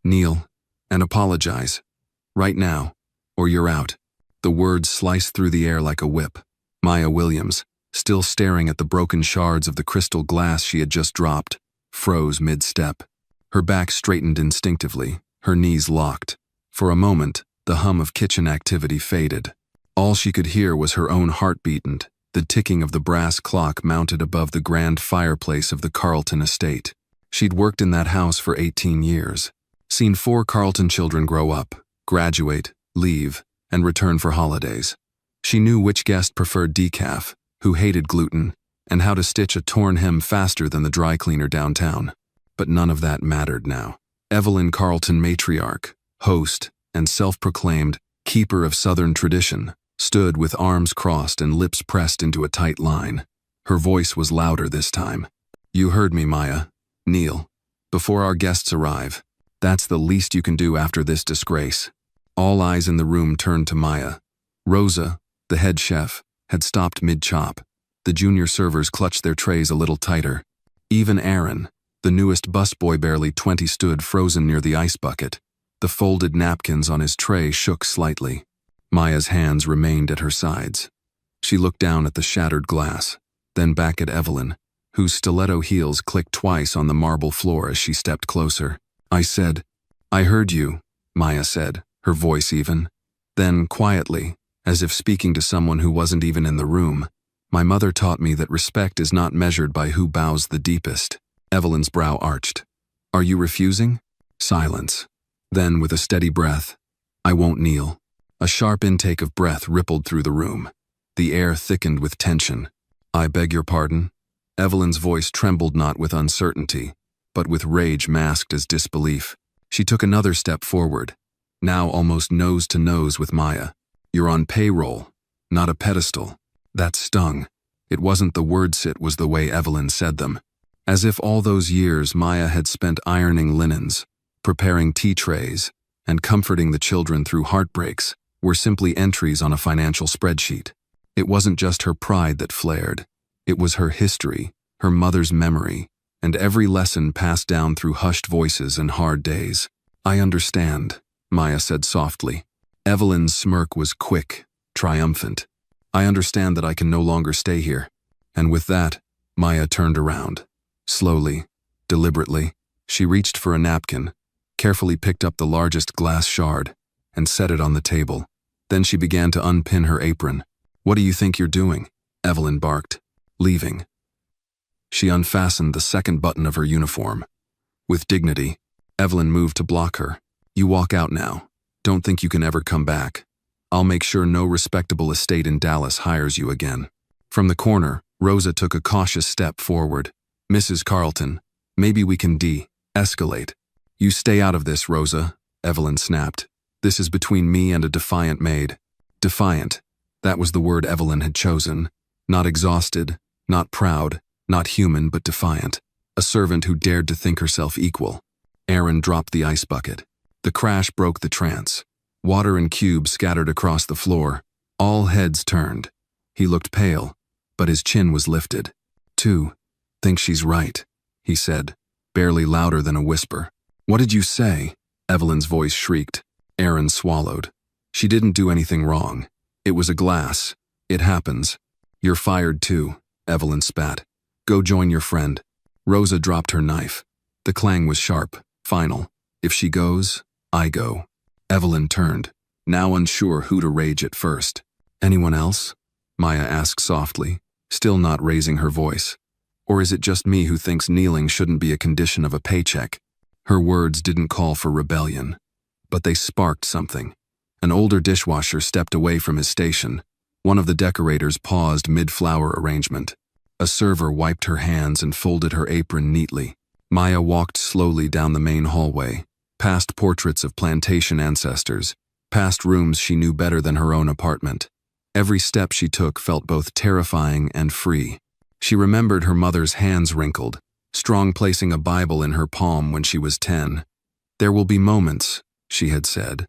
Kneel and apologize. Right now, or you're out." The words sliced through the air like a whip. Maya Williams, still staring at the broken shards of the crystal glass she had just dropped, froze mid-step. Her back straightened instinctively, her knees locked. For a moment, the hum of kitchen activity faded. All she could hear was her own heartbeat and the ticking of the brass clock mounted above the grand fireplace of the Carlton estate. She'd worked in that house for 18 years, seen 4 Carlton children grow up, graduate, leave, and return for holidays. She knew which guest preferred decaf, who hated gluten, and how to stitch a torn hem faster than the dry cleaner downtown. But none of that mattered now. Evelyn Carlton, matriarch, host, and self-proclaimed keeper of Southern tradition, stood with arms crossed and lips pressed into a tight line. Her voice was louder this time. "You heard me, Maya. Kneel. Before our guests arrive. That's the least you can do after this disgrace." All eyes in the room turned to Maya. Rosa, the head chef, had stopped mid-chop. The junior servers clutched their trays a little tighter. Even Aaron, the newest busboy, barely 20, stood frozen near the ice bucket. The folded napkins on his tray shook slightly. Maya's hands remained at her sides. She looked down at the shattered glass, then back at Evelyn, whose stiletto heels clicked twice on the marble floor as she stepped closer. "I heard you," Maya said, her voice even. Then, quietly, as if speaking to someone who wasn't even in the room, "My mother taught me that respect is not measured by who bows the deepest." Evelyn's brow arched. "Are you refusing?" Silence. Then, with a steady breath, "I won't kneel." A sharp intake of breath rippled through the room. The air thickened with tension. "I beg your pardon?" Evelyn's voice trembled not with uncertainty, but with rage masked as disbelief. She took another step forward, now almost nose to nose with Maya. "You're on payroll, not a pedestal." That stung. It wasn't the words, it was the way Evelyn said them. As if all those years Maya had spent ironing linens, preparing tea trays, and comforting the children through heartbreaks were simply entries on a financial spreadsheet. It wasn't just her pride that flared. It was her history, her mother's memory, and every lesson passed down through hushed voices and hard days. "I understand," Maya said softly. Evelyn's smirk was quick, triumphant. "I understand that I can no longer stay here." And with that, Maya turned around. Slowly, deliberately, she reached for a napkin, carefully picked up the largest glass shard, and set it on the table. Then she began to unpin her apron. "What do you think you're doing?" Evelyn barked. "Leaving." She unfastened the second button of her uniform. With dignity, Evelyn moved to block her. "You walk out now. Don't think you can ever come back. I'll make sure no respectable estate in Dallas hires you again." From the corner, Rosa took a cautious step forward. "Mrs. Carlton, maybe we can de-escalate." "You stay out of this, Rosa," Evelyn snapped. "This is between me and a defiant maid." Defiant. That was the word Evelyn had chosen. Not exhausted, not proud, not human, but defiant. A servant who dared to think herself equal. Aaron dropped the ice bucket. The crash broke the trance. Water and cubes scattered across the floor. All heads turned. He looked pale, but his chin was lifted. Think she's right," he said, barely louder than a whisper. "What did you say?" Evelyn's voice shrieked. Aaron swallowed. "She didn't do anything wrong. It was a glass. It happens." "You're fired too," Evelyn spat. "Go join your friend." Rosa dropped her knife. The clang was sharp, final. "If she goes, I go." Evelyn turned, now unsure who to rage at first. "Anyone else?" Maya asked softly, still not raising her voice. "Or is it just me who thinks kneeling shouldn't be a condition of a paycheck?" Her words didn't call for rebellion, but they sparked something. An older dishwasher stepped away from his station. One of the decorators paused mid-flower arrangement. A server wiped her hands and folded her apron neatly. Maya walked slowly down the main hallway, past portraits of plantation ancestors, past rooms she knew better than her own apartment. Every step she took felt both terrifying and free. She remembered her mother's hands wrinkled, strong placing a Bible in her palm when she was 10. "There will be moments," she had said,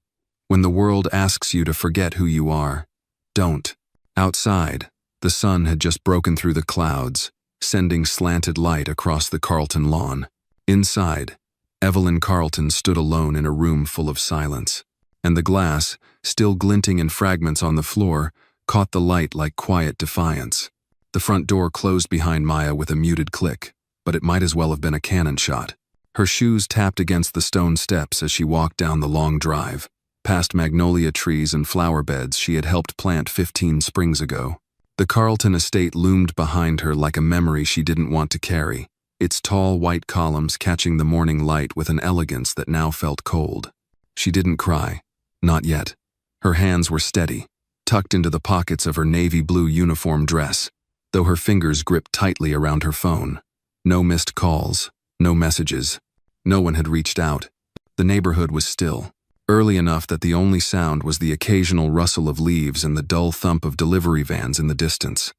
"when the world asks you to forget who you are. Don't." Outside, the sun had just broken through the clouds, sending slanted light across the Carlton lawn. Inside, Evelyn Carlton stood alone in a room full of silence, and the glass, still glinting in fragments on the floor, caught the light like quiet defiance. The front door closed behind Maya with a muted click, but it might as well have been a cannon shot. Her shoes tapped against the stone steps as she walked down the long drive, past magnolia trees and flower beds she had helped plant 15 springs ago. The Carlton estate loomed behind her like a memory she didn't want to carry, its tall white columns catching the morning light with an elegance that now felt cold. She didn't cry. Not yet. Her hands were steady, tucked into the pockets of her navy blue uniform dress, though her fingers gripped tightly around her phone. No missed calls, no messages. No one had reached out. The neighborhood was still, early enough that the only sound was the occasional rustle of leaves and the dull thump of delivery vans in the distance.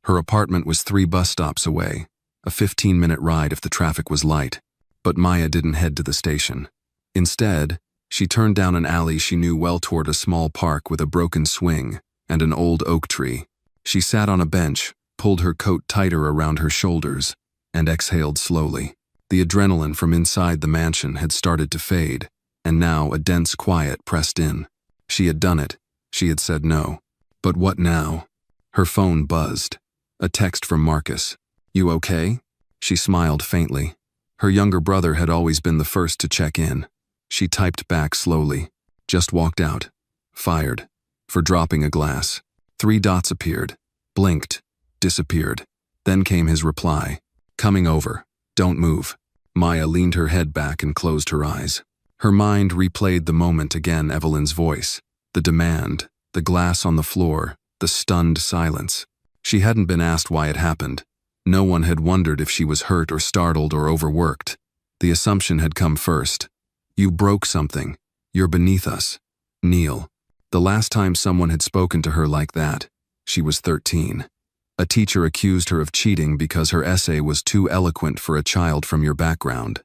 Her apartment was 3 bus stops away, a 15-minute ride if the traffic was light. But Maya didn't head to the station. Instead, she turned down an alley she knew well toward a small park with a broken swing and an old oak tree. She sat on a bench, pulled her coat tighter around her shoulders, and exhaled slowly. The adrenaline from inside the mansion had started to fade, and now a dense quiet pressed in. She had done it. She had said no. But what now? Her phone buzzed. A text from Marcus. "You okay?" She smiled faintly. Her younger brother had always been the first to check in. She typed back slowly. "Just walked out. Fired. For dropping a glass." 3 dots appeared. Blinked. Disappeared. Then came his reply. "Coming over. Don't move." Maya leaned her head back and closed her eyes. Her mind replayed the moment again, Evelyn's voice, the demand, the glass on the floor, the stunned silence. She hadn't been asked why it happened. No one had wondered if she was hurt or startled or overworked. The assumption had come first. "You broke something. You're beneath us. Kneel." The last time someone had spoken to her like that, she was 13. A teacher accused her of cheating because her essay was too eloquent for a child from your background.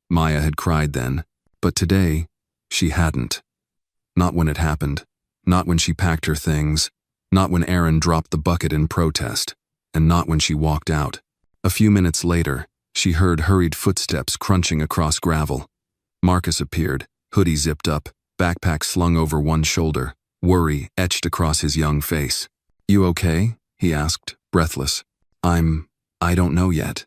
Maya had cried then, but today, she hadn't. Not when it happened, not when she packed her things, not when Aaron dropped the bucket in protest, and not when she walked out. A few minutes later, she heard hurried footsteps crunching across gravel. Marcus appeared, hoodie zipped up, backpack slung over one shoulder, worry etched across his young face. "You okay?" he asked, breathless. I don't know yet."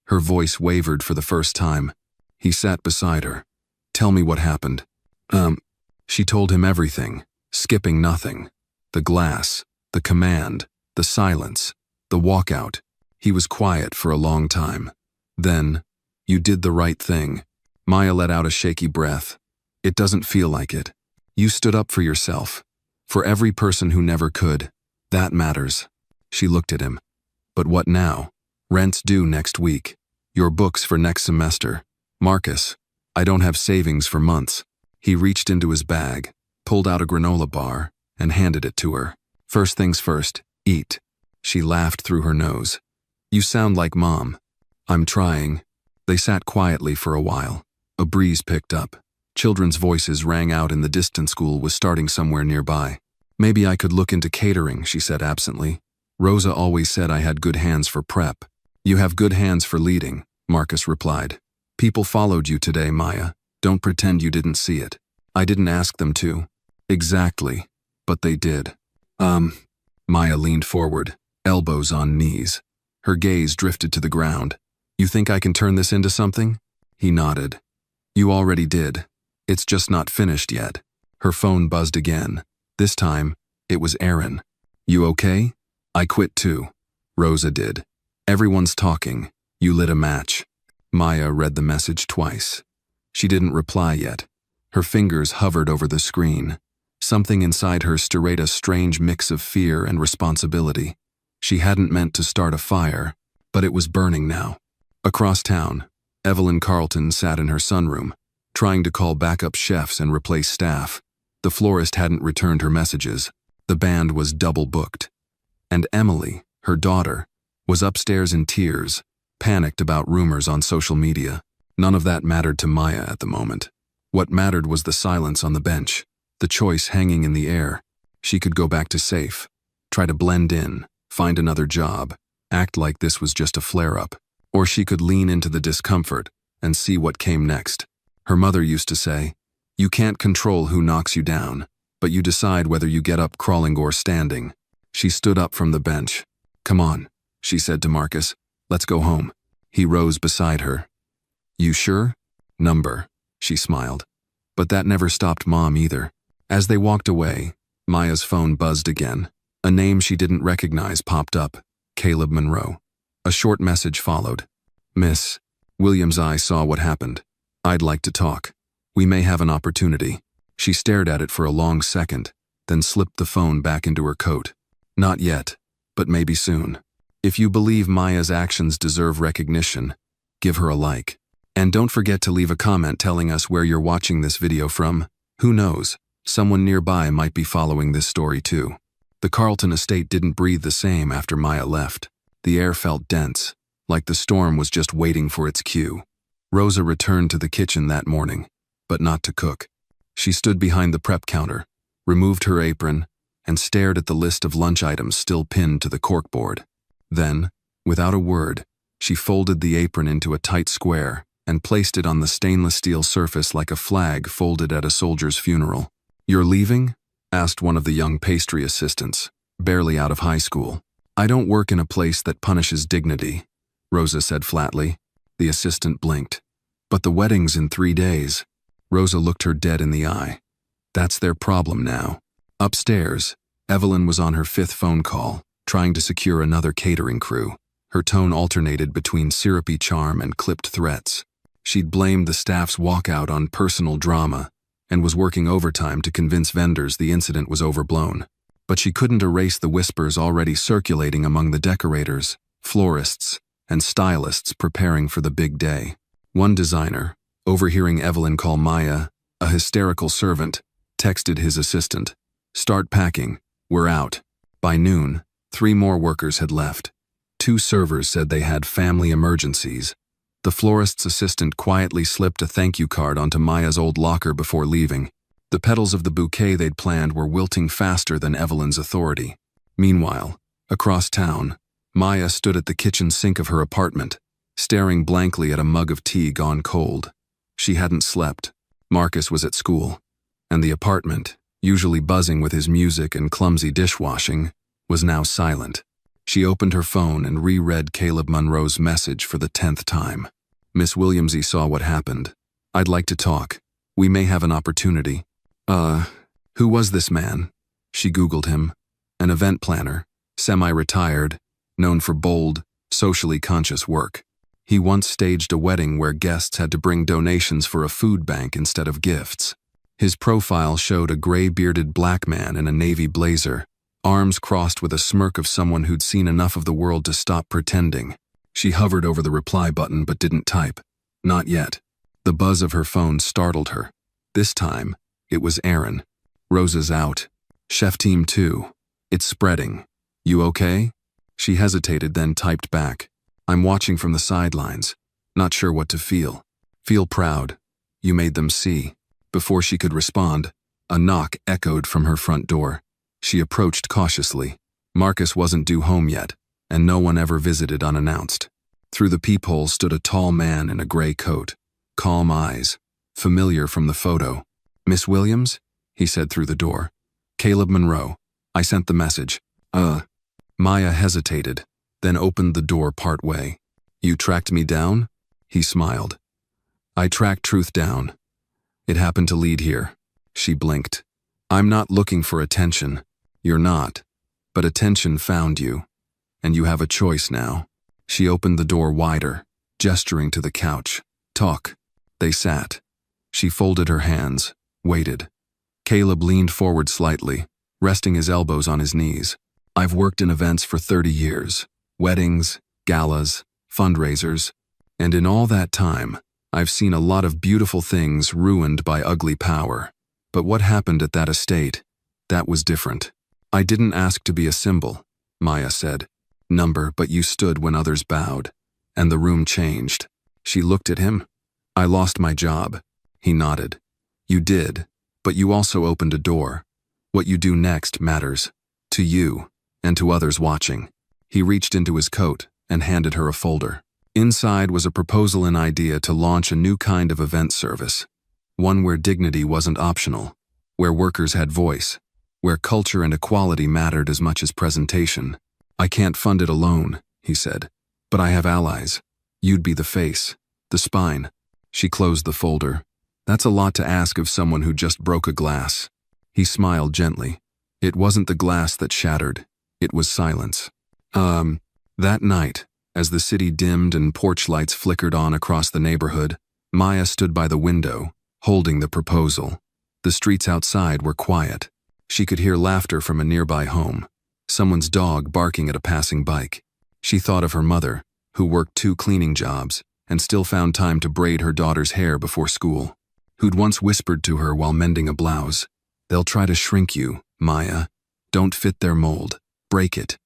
Her voice wavered for the first time. He sat beside her. "Tell me what happened." She told him everything, skipping nothing. The glass, the command, the silence, the walkout. He was quiet for a long time. Then, "You did the right thing." Maya let out a shaky breath. "It doesn't feel like it. You stood up for yourself. For every person who never could. That matters." She looked at him. "But what now? Rent's due next week. Your books for next semester. Marcus, I don't have savings for months." He reached into his bag, pulled out a granola bar, and handed it to her. "First things first, eat." She laughed through her nose. "You sound like Mom." "I'm trying." They sat quietly for a while. A breeze picked up. Children's voices rang out in the distant school was starting somewhere nearby. "Maybe I could look into catering," she said absently. "Rosa always said I had good hands for prep." "You have good hands for leading," Marcus replied. "People followed you today, Maya. Don't pretend you didn't see it." "I didn't ask them to." "Exactly. But they did." Maya leaned forward, elbows on knees. Her gaze drifted to the ground. "You think I can turn this into something?" He nodded. "You already did. It's just not finished yet." Her phone buzzed again. This time, it was Aaron. "You okay?" "I quit too." Rosa did. "Everyone's talking. You lit a match." Maya read the message twice. She didn't reply yet. Her fingers hovered over the screen. Something inside her stirred a strange mix of fear and responsibility. She hadn't meant to start a fire, but it was burning now. Across town, Evelyn Carlton sat in her sunroom, trying to call backup chefs and replace staff. The florist hadn't returned her messages. The band was double booked. And Emily, her daughter, was upstairs in tears, panicked about rumors on social media. None of that mattered to Maya at the moment. What mattered was the silence on the bench, the choice hanging in the air. She could go back to safe, try to blend in, find another job, act like this was just a flare-up. Or she could lean into the discomfort and see what came next. Her mother used to say, "You can't control who knocks you down, but you decide whether you get up crawling or standing." She stood up from the bench. "Come on," she said to Marcus. "Let's go home." He rose beside her. "You sure?" "Number," she smiled. But that never stopped Mom either. As they walked away, Maya's phone buzzed again. A name she didn't recognize popped up, Caleb Monroe. A short message followed. "Miss Williams, I saw what happened. I'd like to talk. We may have an opportunity." She stared at it for a long second, then slipped the phone back into her coat. "Not yet, but maybe soon. If you believe Maya's actions deserve recognition, give her a like. And don't forget to leave a comment telling us where you're watching this video from. Who knows, someone nearby might be following this story too." The Carlton estate didn't breathe the same after Maya left. The air felt dense, like the storm was just waiting for its cue. Rosa returned to the kitchen that morning, but not to cook. She stood behind the prep counter, removed her apron, and stared at the list of lunch items still pinned to the corkboard. Then, without a word, she folded the apron into a tight square and placed it on the stainless steel surface like a flag folded at a soldier's funeral. "You're leaving?" asked one of the young pastry assistants, barely out of high school. "I don't work in a place that punishes dignity," Rosa said flatly. The assistant blinked. "But the wedding's in 3 days." Rosa looked her dead in the eye. "That's their problem now." Upstairs, Evelyn was on her 5th phone call, trying to secure another catering crew. Her tone alternated between syrupy charm and clipped threats. She'd blamed the staff's walkout on personal drama and was working overtime to convince vendors the incident was overblown. But she couldn't erase the whispers already circulating among the decorators, florists, and stylists preparing for the big day. One designer, overhearing Evelyn call Maya a hysterical servant, texted his assistant, "Start packing, we're out." By noon, 3 more workers had left. 2 servers said they had family emergencies. The florist's assistant quietly slipped a thank you card onto Maya's old locker before leaving. The petals of the bouquet they'd planned were wilting faster than Evelyn's authority. Meanwhile, across town, Maya stood at the kitchen sink of her apartment, staring blankly at a mug of tea gone cold. She hadn't slept. Marcus was at school, and the apartment, usually buzzing with his music and clumsy dishwashing, was now silent. She opened her phone and reread Caleb Monroe's message for the 10th time. "Miss Williamsy saw what happened. I'd like to talk. We may have an opportunity." Who was this man? She Googled him. An event planner, semi-retired, known for bold, socially conscious work. He once staged a wedding where guests had to bring donations for a food bank instead of gifts. His profile showed a gray-bearded black man in a navy blazer, arms crossed with a smirk of someone who'd seen enough of the world to stop pretending. She hovered over the reply button but didn't type. Not yet. The buzz of her phone startled her. This time, it was Aaron. "Rosa's out. Chef team 2. It's spreading. You okay?" She hesitated, then typed back. "I'm watching from the sidelines. Not sure what to feel. Feel proud. You made them see." Before she could respond, a knock echoed from her front door. She approached cautiously. Marcus wasn't due home yet, and no one ever visited unannounced. Through the peephole stood a tall man in a gray coat, calm eyes, familiar from the photo. "Miss Williams?" he said through the door. "Caleb Monroe. I sent the message." Maya hesitated, then opened the door part way. "You tracked me down?" He smiled. "I tracked truth down. It happened to lead here." She blinked. "I'm not looking for attention. You're not. But attention found you. And you have a choice now." She opened the door wider, gesturing to the couch. "Talk." They sat. She folded her hands, waited. Caleb leaned forward slightly, resting his elbows on his knees. "I've worked in events for 30 years. Weddings, galas, fundraisers. And in all that time, I've seen a lot of beautiful things ruined by ugly power. But what happened at that estate? That was different. I didn't ask to be a symbol," Maya said. "Number, but you stood when others bowed. And the room changed." She looked at him. "I lost my job." He nodded. "You did, but you also opened a door. What you do next matters. To you, and to others watching." He reached into his coat and handed her a folder. Inside was a proposal and idea to launch a new kind of event service. one where dignity wasn't optional, where workers had voice, where culture and equality mattered as much as presentation. "I can't fund it alone," he said, "but I have allies. You'd be the face, the spine." She closed the folder. "That's a lot to ask of someone who just broke a glass." He smiled gently. It wasn't the glass that shattered, it was silence. That night, as the city dimmed and porch lights flickered on across the neighborhood, Maya stood by the window, holding the proposal. The streets outside were quiet. She could hear laughter from a nearby home, someone's dog barking at a passing bike. She thought of her mother, who worked 2 cleaning jobs and still found time to braid her daughter's hair before school, who'd once whispered to her while mending a blouse, "They'll try to shrink you, Maya. Don't fit their mold. Break it."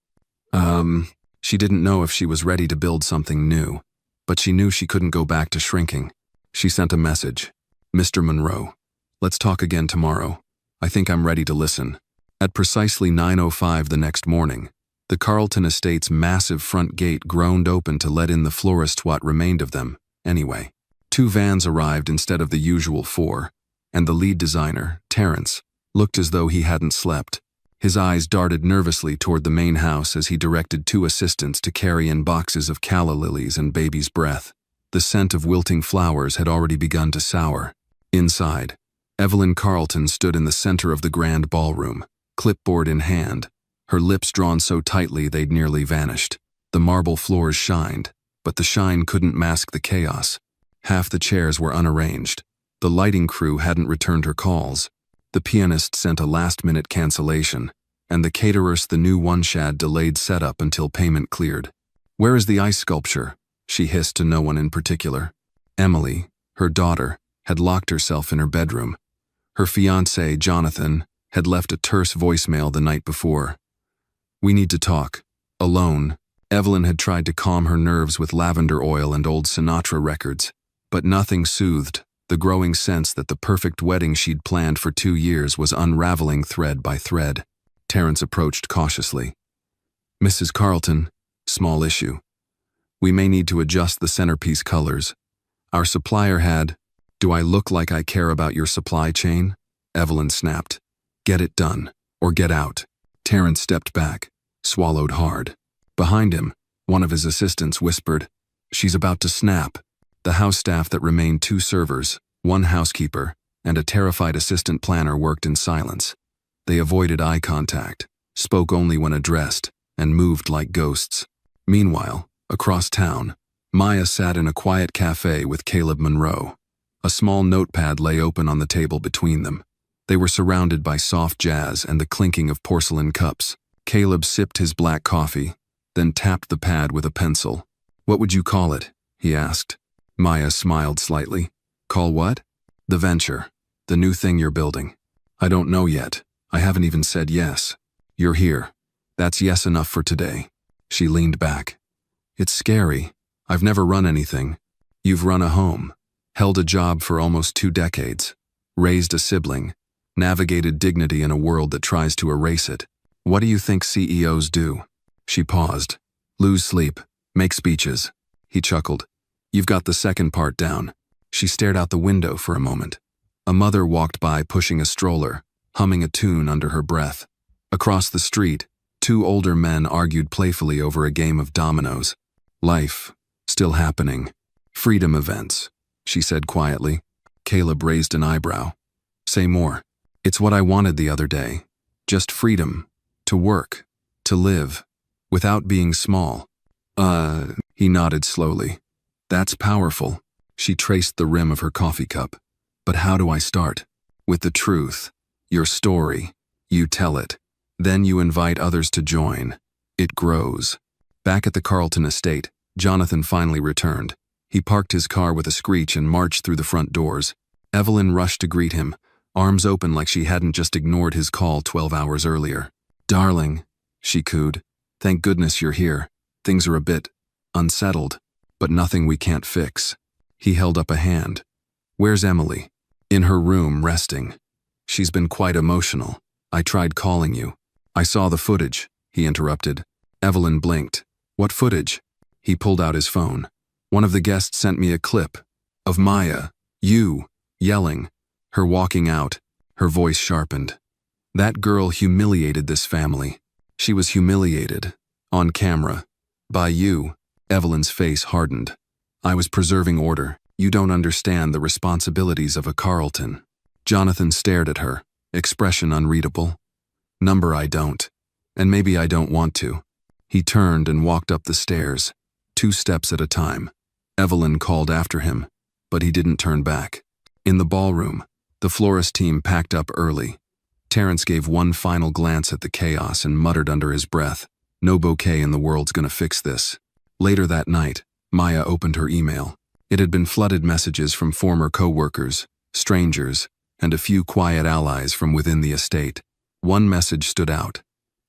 She didn't know if she was ready to build something new, but she knew she couldn't go back to shrinking. She sent a message. "Mr. Monroe, let's talk again tomorrow. I think I'm ready to listen." At precisely 9:05 the next morning, the Carlton Estate's massive front gate groaned open to let in the florists, what remained of them, anyway. 2 vans arrived instead of the usual 4, and the lead designer, Terrence, looked as though he hadn't slept. His eyes darted nervously toward the main house as he directed 2 assistants to carry in boxes of calla lilies and baby's breath. The scent of wilting flowers had already begun to sour. Inside, Evelyn Carlton stood in the center of the grand ballroom, clipboard in hand, her lips drawn so tightly they'd nearly vanished. The marble floors shined, but the shine couldn't mask the chaos. Half the chairs were unarranged. The lighting crew hadn't returned her calls. The pianist sent a last-minute cancellation, and the caterers the new one-shad delayed setup until payment cleared. "Where is the ice sculpture?" she hissed to no one in particular. Emily, her daughter, had locked herself in her bedroom. Her fiancé, Jonathan, had left a terse voicemail the night before. "We need to talk. Alone." Evelyn had tried to calm her nerves with lavender oil and old Sinatra records, but nothing soothed the growing sense that the perfect wedding she'd planned for 2 years was unraveling thread by thread. Terrence approached cautiously. "Mrs. Carlton, small issue. We may need to adjust the centerpiece colors. Our supplier had—" "Do I look like I care about your supply chain?" Evelyn snapped. "Get it done, or get out." Terrence stepped back, swallowed hard. Behind him, one of his assistants whispered, "She's about to snap." The house staff that remained 2 servers, 1 housekeeper, and a terrified assistant planner worked in silence. They avoided eye contact, spoke only when addressed, and moved like ghosts. Meanwhile, across town, Maya sat in a quiet cafe with Caleb Monroe. A small notepad lay open on the table between them. They were surrounded by soft jazz and the clinking of porcelain cups. Caleb sipped his black coffee, then tapped the pad with a pencil. "What would you call it?" he asked. Maya smiled slightly. "Call what?" "The venture. The new thing you're building." "I don't know yet. I haven't even said yes. You're here. That's yes enough for today." She leaned back. "It's scary. I've never run anything. You've run a home, held a job for almost 2 decades, raised a sibling, navigated dignity in a world that tries to erase it. What do you think CEOs do?" She paused. "Lose sleep, make speeches." He chuckled. "You've got the second part down." She stared out the window for a moment. A mother walked by pushing a stroller, humming a tune under her breath. Across the street, 2 older men argued playfully over a game of dominoes. "Life, still happening. Freedom events," she said quietly. Caleb raised an eyebrow. "Say more." "It's what I wanted the other day. Just freedom. To work. To live. Without being small." He nodded slowly. "That's powerful." She traced the rim of her coffee cup. "But how do I start?" "With the truth. Your story. You tell it. Then you invite others to join. It grows." Back at the Carlton estate, Jonathan finally returned. He parked his car with a screech and marched through the front doors. Evelyn rushed to greet him, arms open like she hadn't just ignored his call 12 hours earlier. "Darling," she cooed, "thank goodness you're here. Things are a bit unsettled, but nothing we can't fix." He held up a hand. "Where's Emily?" "In her room, resting. She's been quite emotional. I tried calling you." "I saw the footage," he interrupted. Evelyn blinked. "What footage?" He pulled out his phone. "One of the guests sent me a clip of Maya, you, yelling, Her walking out, her voice sharpened. That girl humiliated this family. She was humiliated, on camera, by you. Evelyn's face hardened. I was preserving order. You don't understand the responsibilities of a Carlton. Jonathan stared at her, expression unreadable. Number I don't. And maybe I don't want to. He turned and walked up the stairs, 2 steps at a time. Evelyn called after him, but he didn't turn back. In the ballroom, the florist team packed up early. Terrence gave one final glance at the chaos and muttered under his breath, "No bouquet in the world's gonna fix this." Later that night, Maya opened her email. It had been flooded messages from former co-workers, strangers, and a few quiet allies from within the estate. One message stood out.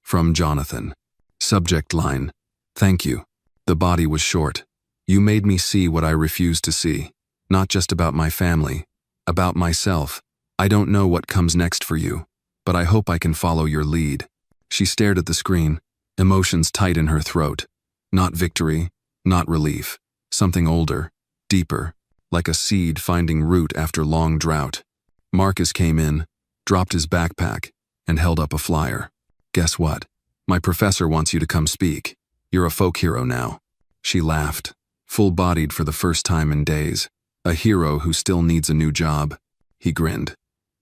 From Jonathan. Subject line, "Thank you." The body was short. "You made me see what I refused to see. Not just about my family, about myself. I don't know what comes next for you, but I hope I can follow your lead." She stared at the screen, emotions tight in her throat. Not victory, not relief. Something older, deeper, like a seed finding root after long drought. Marcus came in, dropped his backpack, and held up a flyer. "Guess what? My professor wants you to come speak. You're a folk hero now." She laughed, full-bodied for the first time in days. A hero who still needs a new job. He grinned.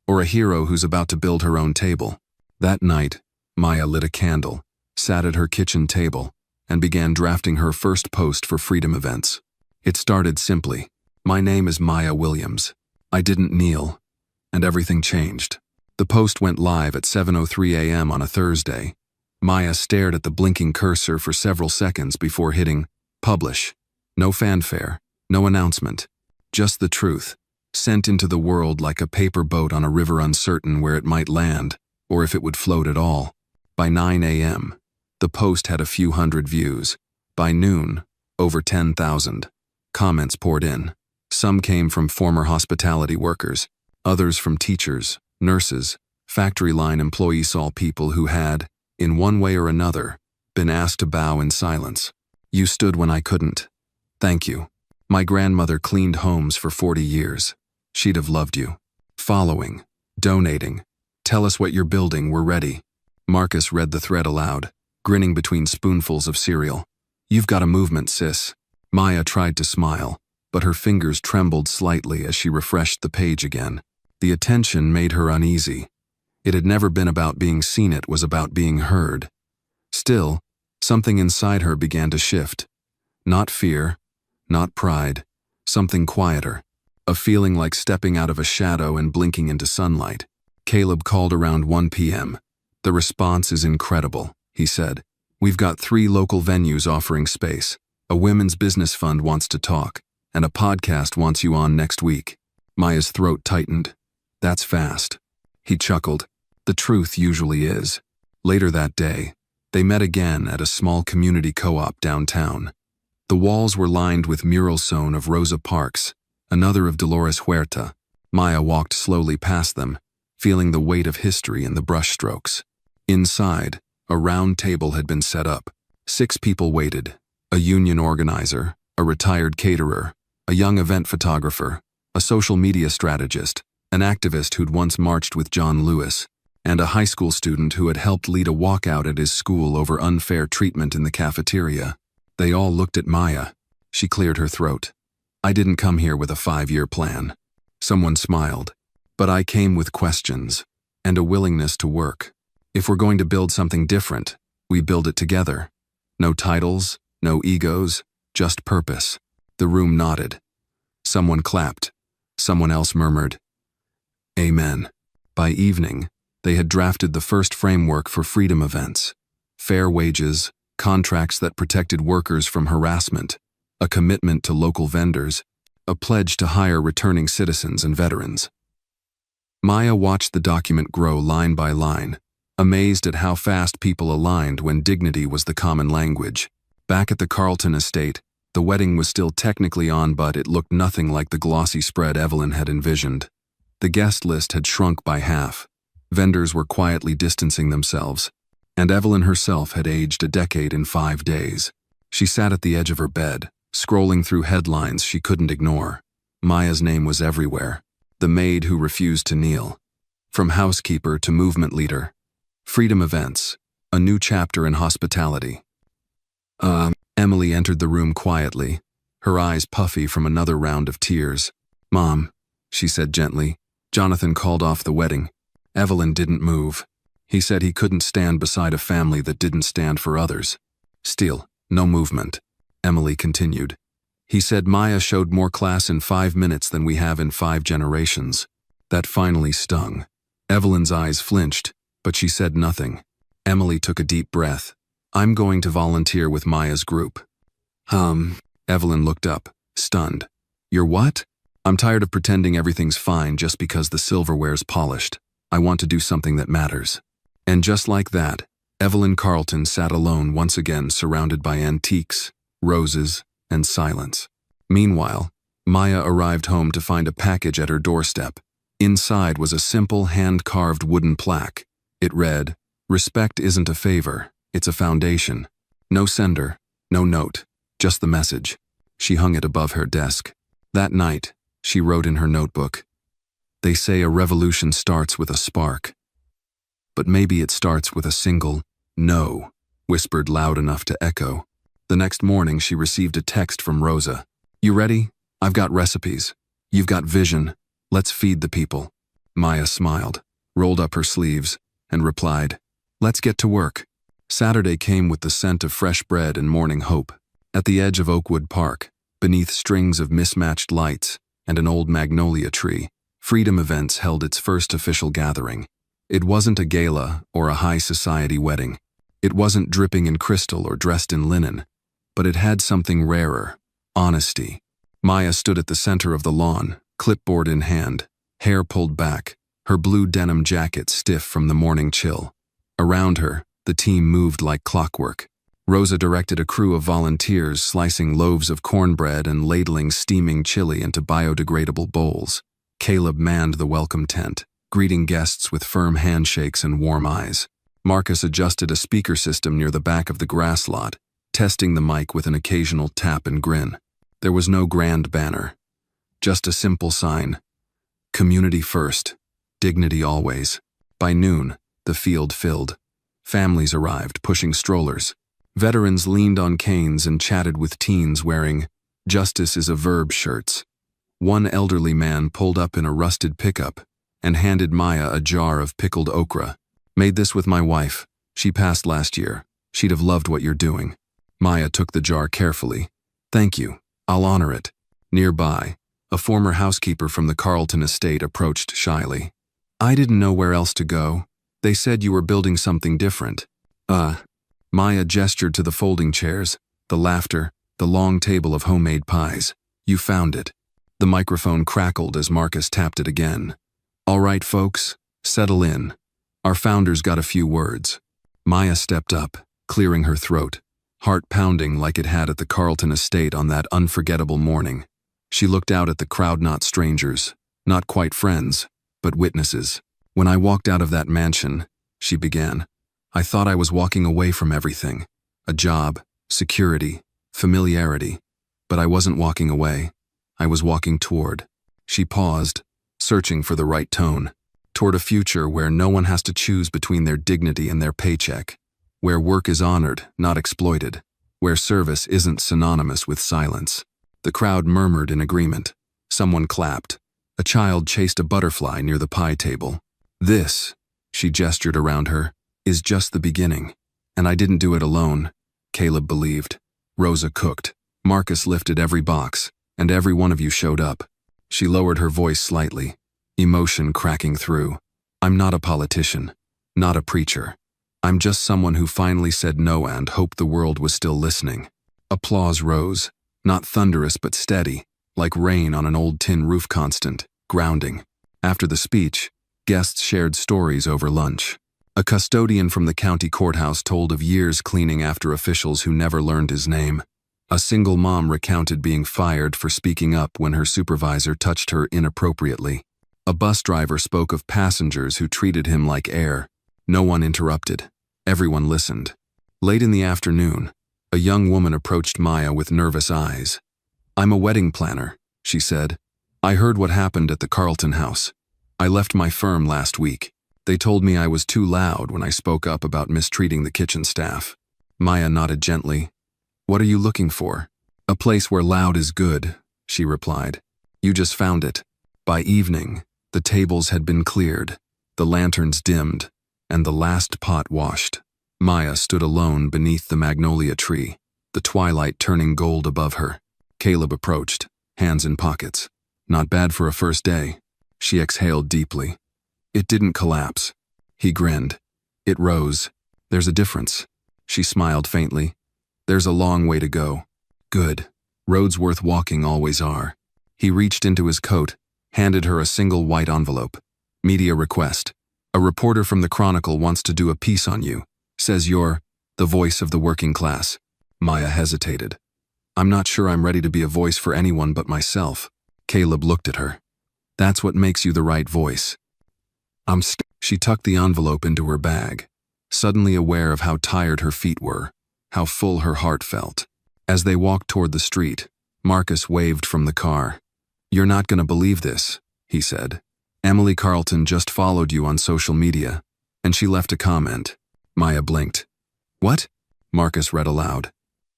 Or a hero who's about to build her own table. That night, Maya lit a candle, sat at her kitchen table, and began drafting her first post for Freedom Events. It started simply, "My name is Maya Williams. I didn't kneel." And everything changed. The post went live at 7:03 a.m. on a Thursday. Maya stared at the blinking cursor for several seconds before hitting publish. No fanfare, no announcement. Just the truth, sent into the world like a paper boat on a river uncertain where it might land, or if it would float at all. By 9 a.m., the post had a few hundred views. By noon, over 10,000. Comments poured in. Some came from former hospitality workers, others from teachers, nurses, factory line employees, all people who had, in one way or another, been asked to bow in silence. "You stood when I couldn't. Thank you. My grandmother cleaned homes for 40 years. She'd have loved you. Following, donating. Tell us what you're building, we're ready." Marcus read the thread aloud, grinning between spoonfuls of cereal. "You've got a movement, sis." Maya tried to smile, but her fingers trembled slightly as she refreshed the page again. The attention made her uneasy. It had never been about being seen, it was about being heard. Still, something inside her began to shift. Not fear, not pride, something quieter. A feeling like stepping out of a shadow and blinking into sunlight. Caleb called around 1 p.m. "The response is incredible," he said. "We've got 3 local venues offering space. A women's business fund wants to talk, and a podcast wants you on next week." Maya's throat tightened. "That's fast." He chuckled. The truth usually is. Later that day, they met again at a small community co-op downtown. The walls were lined with murals sewn of Rosa Parks, another of Dolores Huerta. Maya walked slowly past them, feeling the weight of history in the brushstrokes. Inside, a round table had been set up. 6 people waited. A union organizer, a retired caterer, a young event photographer, a social media strategist, an activist who'd once marched with John Lewis, and a high school student who had helped lead a walkout at his school over unfair treatment in the cafeteria. They all looked at Maya. She cleared her throat. "I didn't come here with a 5-year plan." Someone smiled. "But I came with questions, and a willingness to work. If we're going to build something different, we build it together. No titles, no egos, just purpose." The room nodded. Someone clapped. Someone else murmured, "Amen." By evening, they had drafted the first framework for Freedom Events. Fair wages, contracts that protected workers from harassment, a commitment to local vendors, a pledge to hire returning citizens and veterans. Maya watched the document grow line by line, amazed at how fast people aligned when dignity was the common language. Back at the Carlton estate, the wedding was still technically on, but it looked nothing like the glossy spread Evelyn had envisioned. The guest list had shrunk by half. Vendors were quietly distancing themselves, and Evelyn herself had aged a decade in 5 days. She sat at the edge of her bed, scrolling through headlines she couldn't ignore. Maya's name was everywhere. the maid who refused to kneel. From housekeeper to movement leader. Freedom events, a new chapter in hospitality. Emily entered the room quietly, her eyes puffy from another round of tears. "Mom," she said gently, "Jonathan called off the wedding. Evelyn didn't move. He said he couldn't stand beside a family that didn't stand for others." "Still, no movement," Emily continued. "He said Maya showed more class in 5 minutes than we have in 5 generations. That finally stung. Evelyn's eyes flinched, but she said nothing. Emily took a deep breath. "I'm going to volunteer with Maya's group." Evelyn looked up, stunned. "You're what?" "I'm tired of pretending everything's fine just because the silverware's polished. I want to do something that matters." And just like that, Evelyn Carlton sat alone once again, surrounded by antiques, roses, and silence. Meanwhile, Maya arrived home to find a package at her doorstep. Inside was a simple hand-carved wooden plaque. It read, "Respect isn't a favor, it's a foundation." No sender, no note, just the message. She hung it above her desk. That night, she wrote in her notebook, "They say a revolution starts with a spark. But maybe it starts with a single no," whispered loud enough to echo. The next morning, she received a text from Rosa. "You ready? I've got recipes. You've got vision. Let's feed the people." Maya smiled, rolled up her sleeves, and replied, "Let's get to work." Saturday came with the scent of fresh bread and morning hope. At the edge of Oakwood Park, beneath strings of mismatched lights and an old magnolia tree, Freedom Events held its first official gathering. It wasn't a gala or a high society wedding. It wasn't dripping in crystal or dressed in linen, but it had something rarer: honesty. Maya stood at the center of the lawn, clipboard in hand, hair pulled back, her blue denim jacket stiff from the morning chill. Around her, the team moved like clockwork. Rosa directed a crew of volunteers slicing loaves of cornbread and ladling steaming chili into biodegradable bowls. Caleb manned the welcome tent, greeting guests with firm handshakes and warm eyes. Marcus adjusted a speaker system near the back of the grass lot, testing the mic with an occasional tap and grin. There was no grand banner, just a simple sign: community first, dignity always. By noon, the field filled. Families arrived, pushing strollers. Veterans leaned on canes and chatted with teens wearing "Justice is a Verb" shirts. One elderly man pulled up in a rusted pickup and handed Maya a jar of pickled okra. "Made this with my wife. She passed last year. She'd have loved what you're doing." Maya took the jar carefully. "Thank you. I'll honor it." Nearby, a former housekeeper from the Carlton estate approached shyly. "I didn't know where else to go. They said you were building something different." Maya gestured to the folding chairs, the laughter, the long table of homemade pies. "You found it." The microphone crackled as Marcus tapped it again. "All right, folks, settle in. Our founder's got a few words." Maya stepped up, clearing her throat, heart pounding like it had at the Carlton estate on that unforgettable morning. She looked out at the crowd, not strangers, not quite friends, but witnesses. "When I walked out of that mansion," she began, "I thought I was walking away from everything. A job, security, familiarity. But I wasn't walking away. I was walking toward." She paused, searching for the right tone. "Toward a future where no one has to choose between their dignity and their paycheck. Where work is honored, not exploited. Where service isn't synonymous with silence." The crowd murmured in agreement. Someone clapped. A child chased a butterfly near the pie table. "This," she gestured around her, "is just the beginning. And I didn't do it alone," Caleb believed. Rosa cooked. Marcus lifted every box, and every one of you showed up. She lowered her voice slightly, emotion cracking through. "I'm not a politician, not a preacher. I'm just someone who finally said no and hoped the world was still listening." Applause rose, not thunderous but steady, like rain on an old tin roof, constant, grounding. After the speech, guests shared stories over lunch. A custodian from the county courthouse told of years cleaning after officials who never learned his name. A single mom recounted being fired for speaking up when her supervisor touched her inappropriately. A bus driver spoke of passengers who treated him like air. No one interrupted. Everyone listened. Late in the afternoon, a young woman approached Maya with nervous eyes. "I'm a wedding planner," she said. I heard what happened at the Carlton house. I left my firm last week. They told me I was too loud when I spoke up about mistreating the kitchen staff. Maya nodded gently. What are you looking for? A place where loud is good, she replied. You just found it. By evening, the tables had been cleared, the lanterns dimmed, and the last pot washed. Maya stood alone beneath the magnolia tree, the twilight turning gold above her. Caleb approached, hands in pockets. Not bad for a first day. She exhaled deeply. It didn't collapse. He grinned. It rose. There's a difference. She smiled faintly. There's a long way to go. Good. Roads worth walking always are. He reached into his coat, handed her a single white envelope. Media request. A reporter from the Chronicle wants to do a piece on you. Says you're the voice of the working class. Maya hesitated. I'm not sure I'm ready to be a voice for anyone but myself. Caleb looked at her. That's what makes you the right voice. She tucked the envelope into her bag, suddenly aware of how tired her feet were, how full her heart felt. As they walked toward the street, Marcus waved from the car. You're not going to believe this, he said. Emily Carlton just followed you on social media, and she left a comment. Maya blinked. What? Marcus read aloud.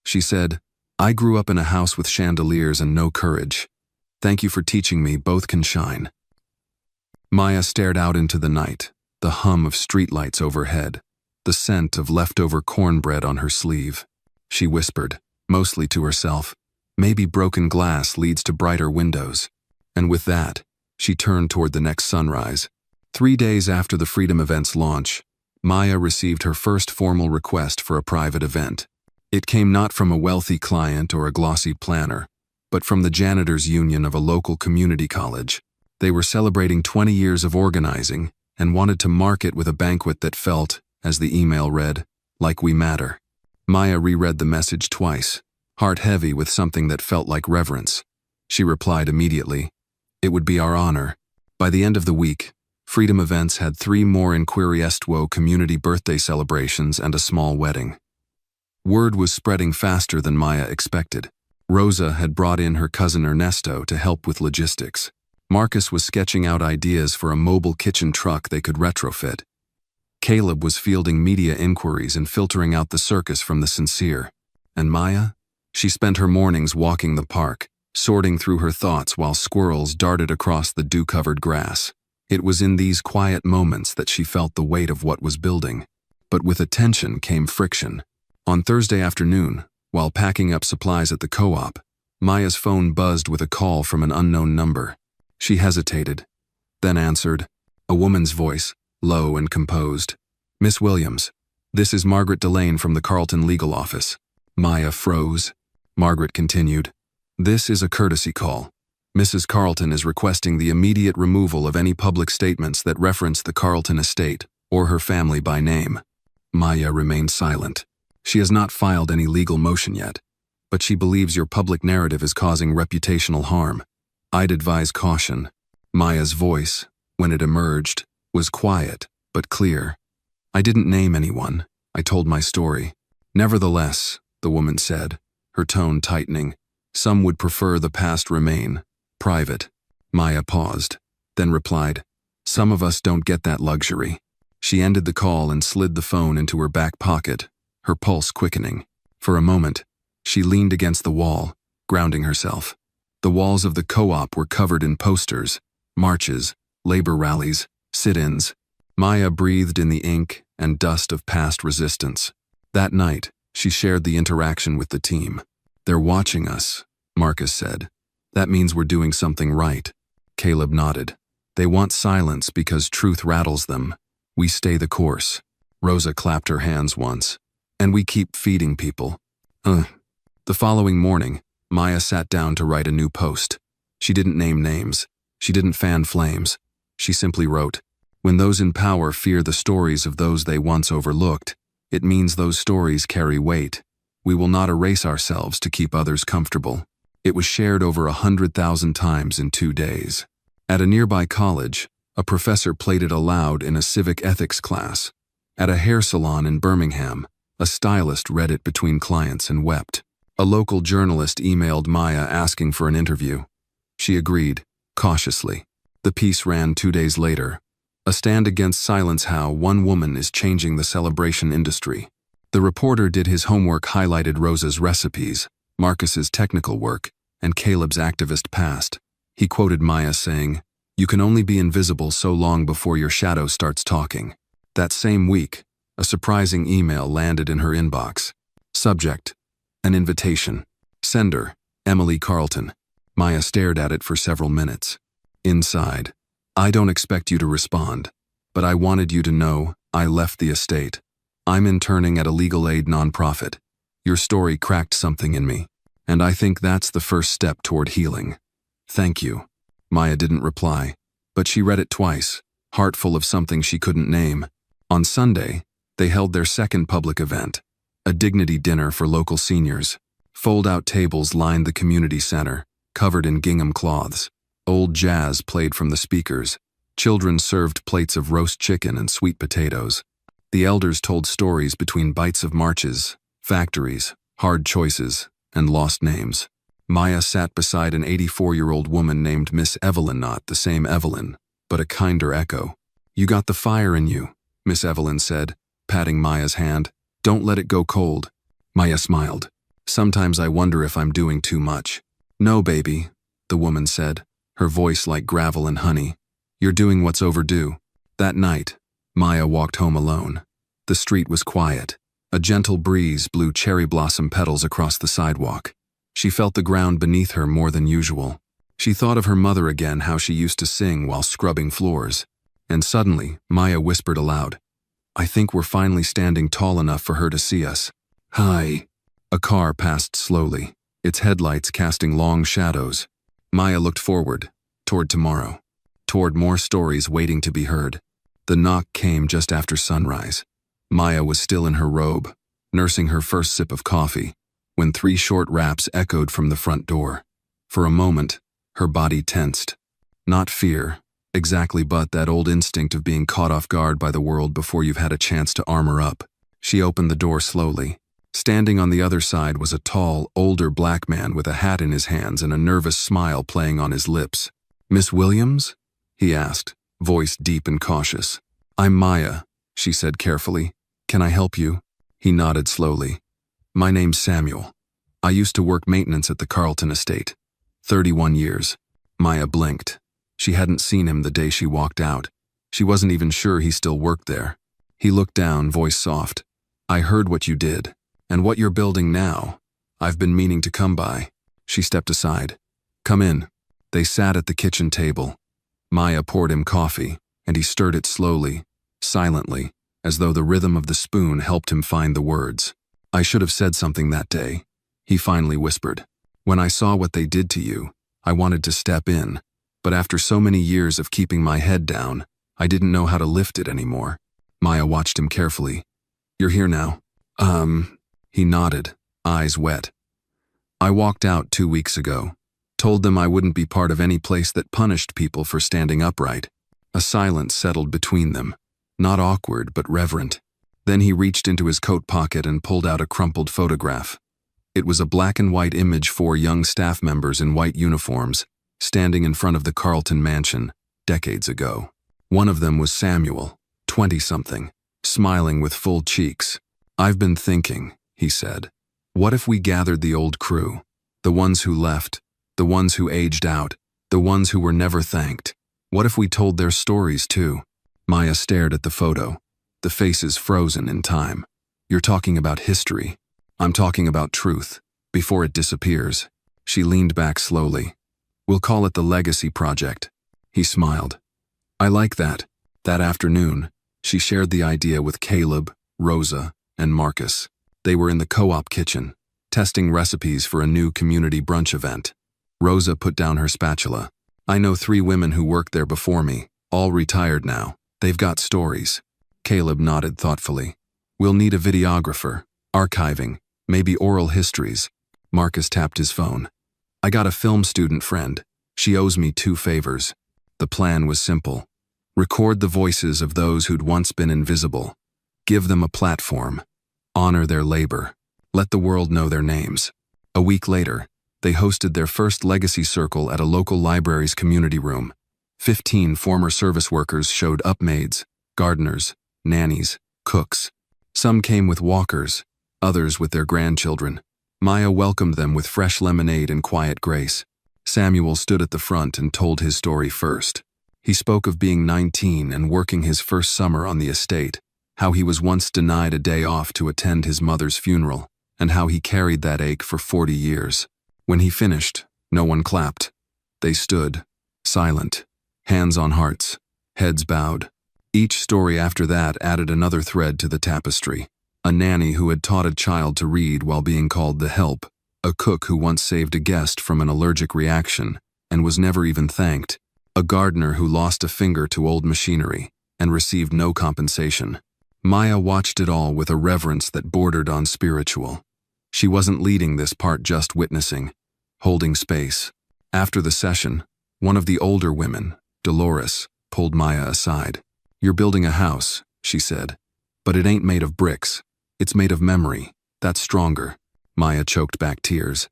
She said, I grew up in a house with chandeliers and no courage. Thank you for teaching me both can shine. Maya stared out into the night, the hum of streetlights overhead, the scent of leftover cornbread on her sleeve. She whispered, mostly to herself, maybe broken glass leads to brighter windows. And with that, she turned toward the next sunrise. 3 days after the Freedom Event's launch, Maya received her first formal request for a private event. It came not from a wealthy client or a glossy planner, but from the janitors' union of a local community college. They were celebrating 20 years of organizing and wanted to mark it with a banquet that felt, as the email read, like we matter. Maya reread the message twice, heart heavy with something that felt like reverence. She replied immediately, it would be our honor. By the end of the week, Freedom Events had 3 more Inquiriestuo community birthday celebrations and a small wedding. Word was spreading faster than Maya expected. Rosa had brought in her cousin Ernesto to help with logistics. Marcus was sketching out ideas for a mobile kitchen truck they could retrofit. Caleb was fielding media inquiries and filtering out the circus from the sincere. And Maya? She spent her mornings walking the park, sorting through her thoughts while squirrels darted across the dew-covered grass. It was in these quiet moments that she felt the weight of what was building. But with attention came friction. On Thursday afternoon, while packing up supplies at the co-op, Maya's phone buzzed with a call from an unknown number. She hesitated, then answered, a woman's voice, low and composed. Miss Williams, this is Margaret Delane from the Carlton legal office. Maya froze. Margaret continued, this is a courtesy call. Mrs. Carlton is requesting the immediate removal of any public statements that reference the Carlton estate or her family by name. Maya remained silent. She has not filed any legal motion yet, but she believes your public narrative is causing reputational harm. I'd advise caution. Maya's voice, when it emerged, was quiet but clear. I didn't name anyone. I told my story. Nevertheless, the woman said, her tone tightening, some would prefer the past remain private. Maya paused, then replied, some of us don't get that luxury. She ended the call and slid the phone into her back pocket, her pulse quickening. For a moment, she leaned against the wall, grounding herself. The walls of the co-op were covered in posters, marches, labor rallies, sit-ins. Maya breathed in the ink and dust of past resistance. That night, she shared the interaction with the team. They're watching us, Marcus said. That means we're doing something right. Caleb nodded. They want silence because truth rattles them. We stay the course. Rosa clapped her hands once. And we keep feeding people. The following morning, Maya sat down to write a new post. She didn't name names. She didn't fan flames. She simply wrote, when those in power fear the stories of those they once overlooked, it means those stories carry weight. We will not erase ourselves to keep others comfortable. It was shared over 100,000 times in 2 days. At a nearby college, a professor played it aloud in a civic ethics class. At a hair salon in Birmingham, a stylist read it between clients and wept. A local journalist emailed Maya asking for an interview. She agreed, cautiously. The piece ran 2 days later. A stand against silence: how one woman is changing the celebration industry. The reporter did his homework, highlighted Rosa's recipes, Marcus's technical work, and Caleb's activist past. He quoted Maya saying, "You can only be invisible so long before your shadow starts talking." That same week, a surprising email landed in her inbox. Subject: an invitation. Sender: Emily Carlton. Maya stared at it for several minutes. Inside: "I don't expect you to respond, but I wanted you to know I left the estate. I'm interning at a legal aid nonprofit. Your story cracked something in me, and I think that's the first step toward healing. Thank you." Maya didn't reply, but she read it twice, heart full of something she couldn't name. On Sunday, they held their second public event, a dignity dinner for local seniors. Fold-out tables lined the community center, covered in gingham cloths. Old jazz played from the speakers. Children served plates of roast chicken and sweet potatoes. The elders told stories between bites of marches, factories, hard choices, and lost names. Maya sat beside an 84-year-old woman named Miss Evelyn, not the same Evelyn, but a kinder echo. "You got the fire in you," Miss Evelyn said, patting Maya's hand. "Don't let it go cold." Maya smiled. "Sometimes I wonder if I'm doing too much." "No, baby," the woman said, her voice like gravel and honey. "You're doing what's overdue." That night, Maya walked home alone. The street was quiet. A gentle breeze blew cherry blossom petals across the sidewalk. She felt the ground beneath her more than usual. She thought of her mother again, how she used to sing while scrubbing floors. And suddenly, Maya whispered aloud, "I think we're finally standing tall enough for her to see us." "Hi." A car passed slowly, its headlights casting long shadows. Maya looked forward, toward tomorrow, toward more stories waiting to be heard. The knock came just after sunrise. Maya was still in her robe, nursing her first sip of coffee, when 3 short raps echoed from the front door. For a moment, her body tensed. Not fear, exactly, but that old instinct of being caught off guard by the world before you've had a chance to armor up. She opened the door slowly. Standing on the other side was a tall, older black man with a hat in his hands and a nervous smile playing on his lips. "Miss Williams?" he asked, voice deep and cautious. "I'm Maya," she said carefully. "Can I help you?" He nodded slowly. "My name's Samuel. I used to work maintenance at the Carlton estate. 31 years. Maya blinked. She hadn't seen him the day she walked out. She wasn't even sure he still worked there. He looked down, voice soft. "I heard what you did, and what you're building now. I've been meaning to come by." She stepped aside. "Come in." They sat at the kitchen table. Maya poured him coffee, and he stirred it slowly, silently, as though the rhythm of the spoon helped him find the words. "I should have said something that day," he finally whispered. "When I saw what they did to you, I wanted to step in, but after so many years of keeping my head down, I didn't know how to lift it anymore." Maya watched him carefully. "You're here now?" He nodded, eyes wet. "I walked out 2 weeks ago. Told them I wouldn't be part of any place that punished people for standing upright." A silence settled between them, not awkward but reverent. Then he reached into his coat pocket and pulled out a crumpled photograph. It was a black and white image, 4 young staff members in white uniforms, standing in front of the Carlton mansion, decades ago. One of them was Samuel, 20-something, smiling with full cheeks. "I've been thinking," he said. "What if we gathered the old crew? The ones who left, the ones who aged out, the ones who were never thanked. What if we told their stories too?" Maya stared at the photo, the faces frozen in time. "You're talking about history. I'm talking about truth, before it disappears." She leaned back slowly. "We'll call it the Legacy Project." He smiled. "I like that." That afternoon, she shared the idea with Caleb, Rosa, and Marcus. They were in the co-op kitchen, testing recipes for a new community brunch event. Rosa put down her spatula. "I know 3 women who worked there before me, all retired now. They've got stories." Caleb nodded thoughtfully. "We'll need a videographer, archiving, maybe oral histories." Marcus tapped his phone. "I got a film student friend. She owes me 2 favors." The plan was simple. Record the voices of those who'd once been invisible. Give them a platform. Honor their labor. Let the world know their names. A week later, They hosted their first legacy circle at a local library's community room. 15 former service workers showed up: maids, gardeners, nannies, cooks. Some came with walkers, others with their grandchildren. Maya welcomed them with fresh lemonade and quiet grace. Samuel stood at the front and told his story first. He spoke of being 19 and working his first summer on the estate, how he was once denied a day off to attend his mother's funeral, and how he carried that ache for 40 years. When he finished, no one clapped. They stood, silent, hands on hearts, heads bowed. Each story after that added another thread to the tapestry. A nanny who had taught a child to read while being called the help, a cook who once saved a guest from an allergic reaction and was never even thanked, a gardener who lost a finger to old machinery and received no compensation. Maya watched it all with a reverence that bordered on spiritual. She wasn't leading this part, just witnessing, holding space. After the session, one of the older women, Dolores, pulled Maya aside. "You're building a house," she said, "but it ain't made of bricks. It's made of memory. That's stronger." Maya choked back tears.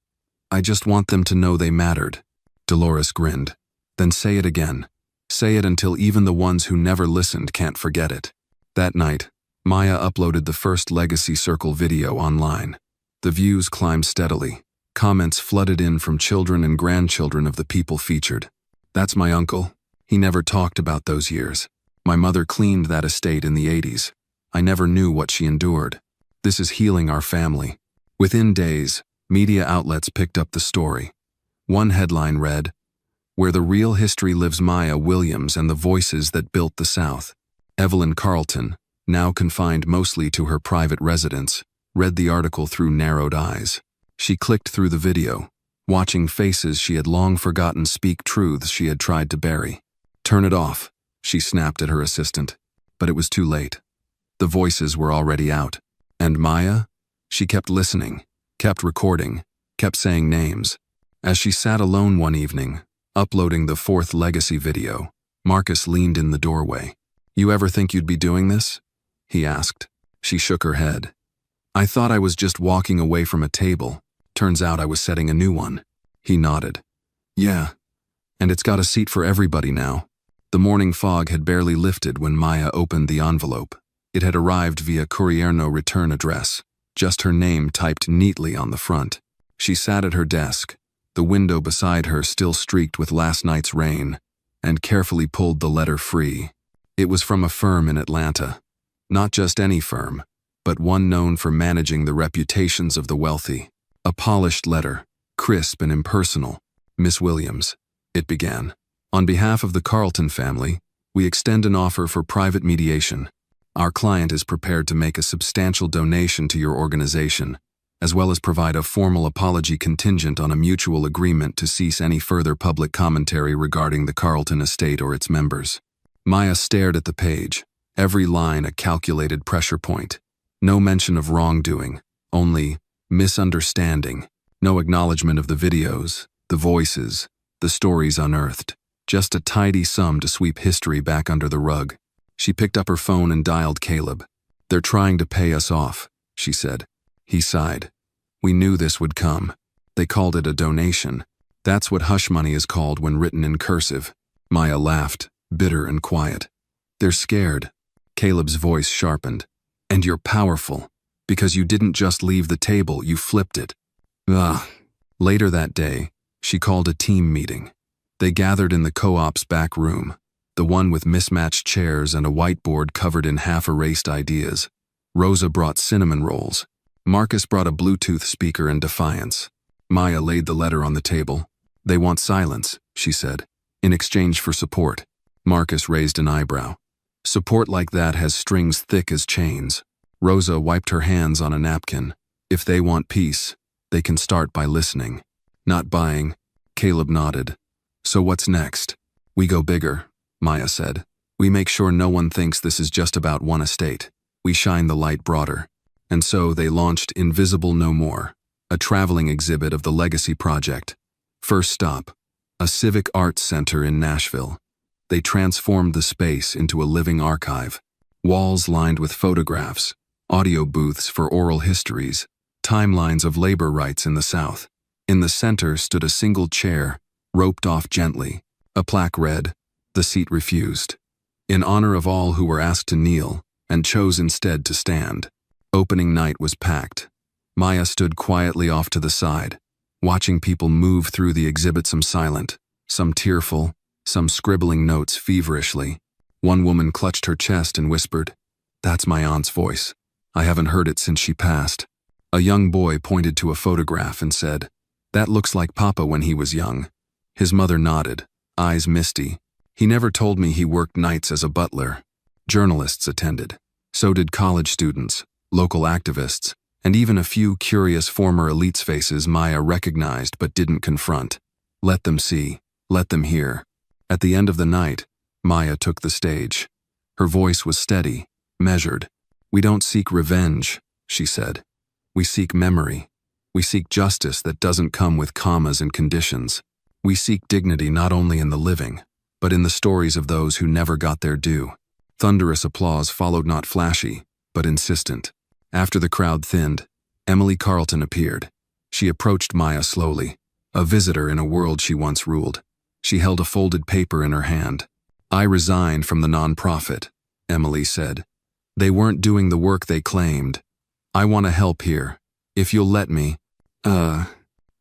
"I just want them to know they mattered." Dolores grinned. "Then say it again. Say it until even the ones who never listened can't forget it." That night, Maya uploaded the first Legacy Circle video online. The views climbed steadily. Comments flooded in from children and grandchildren of the people featured. "That's my uncle. He never talked about those years. My mother cleaned that estate in the 80s. I never knew what she endured. This is healing our family." Within days, media outlets picked up the story. One headline read, "Where the real history lives: Maya Williams and the voices that built the South." Evelyn Carlton, now confined mostly to her private residence, read the article through narrowed eyes. She clicked through the video, watching faces she had long forgotten speak truths she had tried to bury. "Turn it off," she snapped at her assistant, but it was too late. The voices were already out. And Maya? She kept listening, kept recording, kept saying names. As she sat alone one evening, uploading the fourth legacy video, Marcus leaned in the doorway. "You ever think you'd be doing this?" he asked. She shook her head. "I thought I was just walking away from a table. Turns out I was setting a new one." He nodded. "Yeah, and it's got a seat for everybody now." The morning fog had barely lifted when Maya opened the envelope. It had arrived via Courierno return address, just her name typed neatly on the front. She sat at her desk, the window beside her still streaked with last night's rain, and carefully pulled the letter free. It was from a firm in Atlanta. Not just any firm, but one known for managing the reputations of the wealthy. A polished letter, crisp and impersonal. "Miss Williams," it began. "On behalf of the Carlton family, we extend an offer for private mediation. Our client is prepared to make a substantial donation to your organization, as well as provide a formal apology contingent on a mutual agreement to cease any further public commentary regarding the Carlton estate or its members." Maya stared at the page, every line a calculated pressure point. No mention of wrongdoing, only misunderstanding. No acknowledgement of the videos, the voices, the stories unearthed. Just a tidy sum to sweep history back under the rug. She picked up her phone and dialed Caleb. "They're trying to pay us off," she said. He sighed. "We knew this would come. They called it a donation. That's what hush money is called when written in cursive." Maya laughed, bitter and quiet. "They're scared." Caleb's voice sharpened. "And you're powerful, because you didn't just leave the table, you flipped it." Ugh. Later that day, she called a team meeting. They gathered in the co-op's back room, the one with mismatched chairs and a whiteboard covered in half-erased ideas. Rosa brought cinnamon rolls. Marcus brought a Bluetooth speaker in defiance. Maya laid the letter on the table. "They want silence," she said, "in exchange for support." Marcus raised an eyebrow. "Support like that has strings thick as chains." Rosa wiped her hands on a napkin. "If they want peace, they can start by listening, not buying." Caleb nodded. "So what's next?" "We go bigger," Maya said. "We make sure no one thinks this is just about one estate. We shine the light broader." And so they launched Invisible No More, a traveling exhibit of the Legacy Project. First stop, a civic arts center in Nashville. They transformed the space into a living archive. Walls lined with photographs, audio booths for oral histories, timelines of labor rights in the South. In the center stood a single chair, roped off gently. A plaque read, "The seat refused," in honor of all who were asked to kneel and chose instead to stand. Opening night was packed. Maya stood quietly off to the side, watching people move through the exhibit, some silent, some tearful, some scribbling notes feverishly. One woman clutched her chest and whispered, "That's my aunt's voice. I haven't heard it since she passed." A young boy pointed to a photograph and said, "That looks like Papa when he was young." His mother nodded, eyes misty. "He never told me he worked nights as a butler." Journalists attended. So did college students, local activists, and even a few curious former elites' faces Maya recognized but didn't confront. Let them see, let them hear. At the end of the night, Maya took the stage. Her voice was steady, measured. "We don't seek revenge," she said. "We seek memory. We seek justice that doesn't come with commas and conditions. We seek dignity not only in the living, but in the stories of those who never got their due." Thunderous applause followed, not flashy, but insistent. After the crowd thinned, Emily Carlton appeared. She approached Maya slowly, a visitor in a world she once ruled. She held a folded paper in her hand. "I resigned from the nonprofit," Emily said. "They weren't doing the work they claimed. I want to help here. If you'll let me."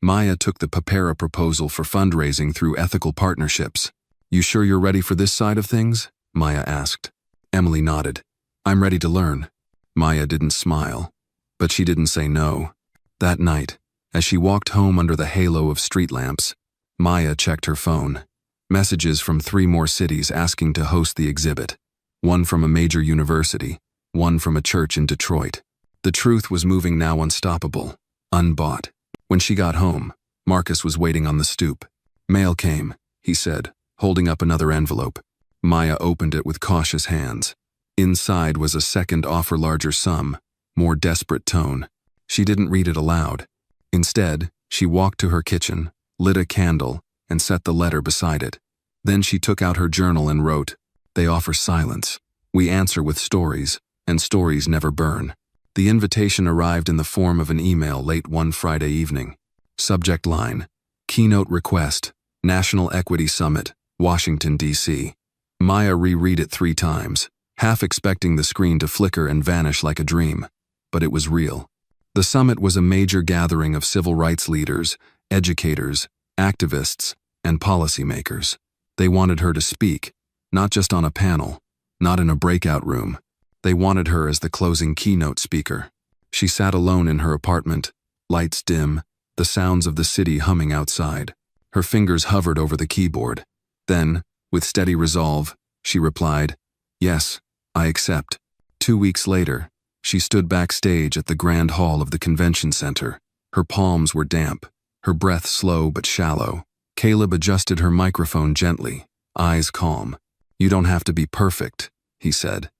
Maya took the Papera proposal for fundraising through ethical partnerships. "You sure you're ready for this side of things?" Maya asked. Emily nodded. "I'm ready to learn." Maya didn't smile, but she didn't say no. That night, as she walked home under the halo of street lamps, Maya checked her phone. Messages from 3 more cities asking to host the exhibit. One from a major university, one from a church in Detroit. The truth was moving now, unstoppable, unbought. When she got home, Marcus was waiting on the stoop. "Mail came," he said, holding up another envelope. Maya opened it with cautious hands. Inside was a second offer, larger sum, more desperate tone. She didn't read it aloud. Instead, she walked to her kitchen, lit a candle, and set the letter beside it. Then she took out her journal and wrote, "They offer silence. We answer with stories, and stories never burn." The invitation arrived in the form of an email late one Friday evening. Subject line, "Keynote request, National Equity Summit, Washington, D.C." Maya reread it 3 times, half expecting the screen to flicker and vanish like a dream. But it was real. The summit was a major gathering of civil rights leaders, educators, activists, and policymakers. They wanted her to speak, not just on a panel, not in a breakout room. They wanted her as the closing keynote speaker. She sat alone in her apartment, lights dim, the sounds of the city humming outside. Her fingers hovered over the keyboard. Then, with steady resolve, she replied, "Yes, I accept." 2 weeks later, she stood backstage at the grand hall of the convention center. Her palms were damp, her breath slow but shallow. Caleb adjusted her microphone gently, eyes calm. "You don't have to be perfect," he said.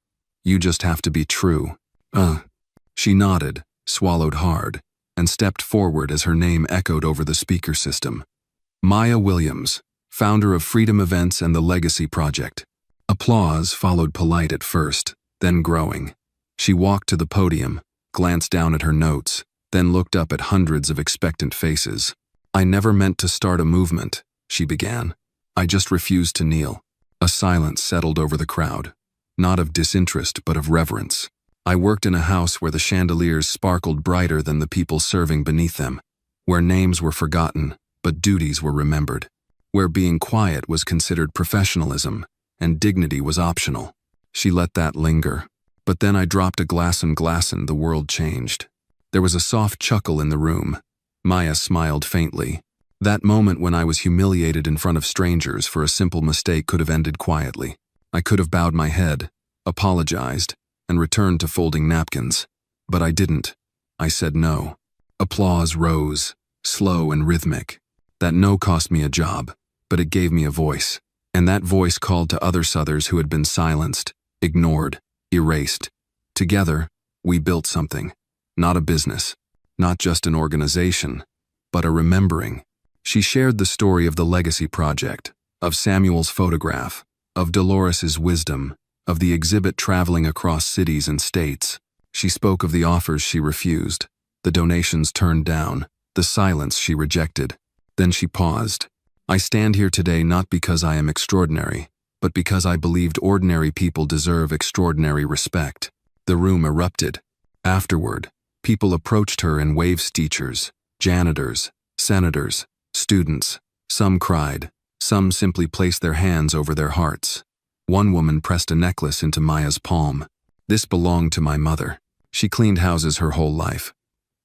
"You just have to be true." She nodded, swallowed hard, and stepped forward as her name echoed over the speaker system. Maya Williams, founder of Freedom Events and the Legacy Project. Applause followed, polite at first, then growing. She walked to the podium, glanced down at her notes, then looked up at hundreds of expectant faces. "I never meant to start a movement," she began. "I just refused to kneel." A silence settled over the crowd, not of disinterest but of reverence. "I worked in a house where the chandeliers sparkled brighter than the people serving beneath them, where names were forgotten but duties were remembered, where being quiet was considered professionalism and dignity was optional." She let that linger. "But then I dropped a glass and the world changed." There was a soft chuckle in the room. Maya smiled faintly. "That moment when I was humiliated in front of strangers for a simple mistake could have ended quietly. I could have bowed my head, apologized, and returned to folding napkins. But I didn't. I said no." Applause rose, slow and rhythmic. That no cost me a job, but it gave me a voice. And that voice called to other Southers who had been silenced, ignored, erased. Together, we built something. Not a business, not just an organization, but a remembering. She shared the story of the Legacy Project, of Samuel's photograph, of Dolores's wisdom, of the exhibit traveling across cities and states. She spoke of the offers she refused, the donations turned down, The silence she rejected. Then she paused. I stand here today not because I am extraordinary, but because I believed ordinary people deserve extraordinary respect. The room erupted. Afterward, people approached her in waves: teachers, janitors, senators, students. Some cried. Some simply placed their hands over their hearts. One woman pressed a necklace into Maya's palm. This belonged to my mother. She cleaned houses her whole life.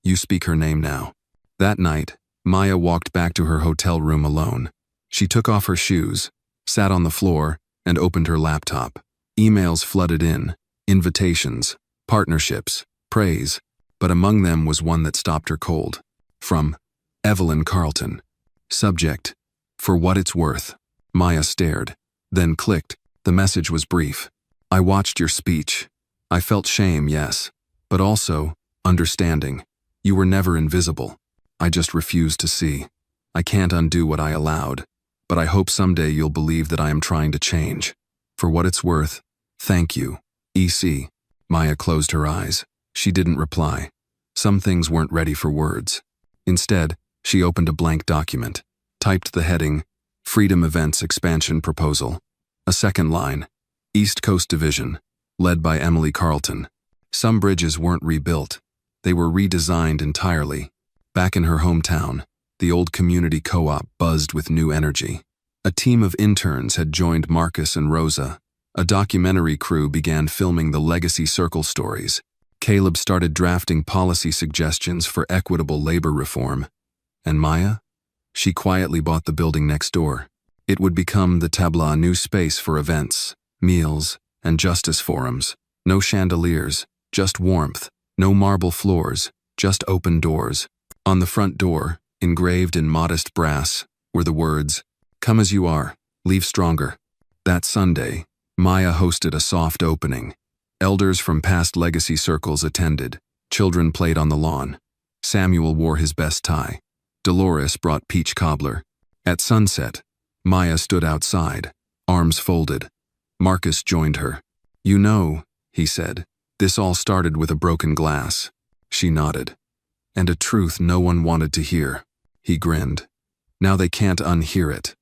You speak her name now. That night, Maya walked back to her hotel room alone. She took off her shoes, sat on the floor, and opened her laptop. Emails flooded in, invitations, partnerships, praise, but among them was one that stopped her cold. From Evelyn Carlton. Subject: for what it's worth. Maya stared, then clicked. The message was brief. I watched your speech. I felt shame, yes, but also understanding. You were never invisible. I just refused to see. I can't undo what I allowed, but I hope someday you'll believe that I am trying to change. For what it's worth, thank you. EC. Maya closed her eyes. She didn't reply. Some things weren't ready for words. Instead, she opened a blank document, typed the heading, Freedom Events Expansion Proposal. A second line, East Coast Division, led by Emily Carlton. Some bridges weren't rebuilt. They were redesigned entirely. Back in her hometown, the old community co-op buzzed with new energy. A team of interns had joined Marcus and Rosa. A documentary crew began filming the Legacy Circle stories. Caleb started drafting policy suggestions for equitable labor reform. And Maya? She quietly bought the building next door. It would become the tableau, new space for events, meals, and justice forums. No chandeliers, just warmth. No marble floors, just open doors. On the front door, engraved in modest brass, were the words, Come as you are, leave stronger. That Sunday, Maya hosted a soft opening. Elders from past legacy circles attended. Children played on the lawn. Samuel wore his best tie. Dolores brought peach cobbler. At sunset, Maya stood outside, arms folded. Marcus joined her. You know, he said, this all started with a broken glass. She nodded. And a truth no one wanted to hear. He grinned. Now they can't unhear it.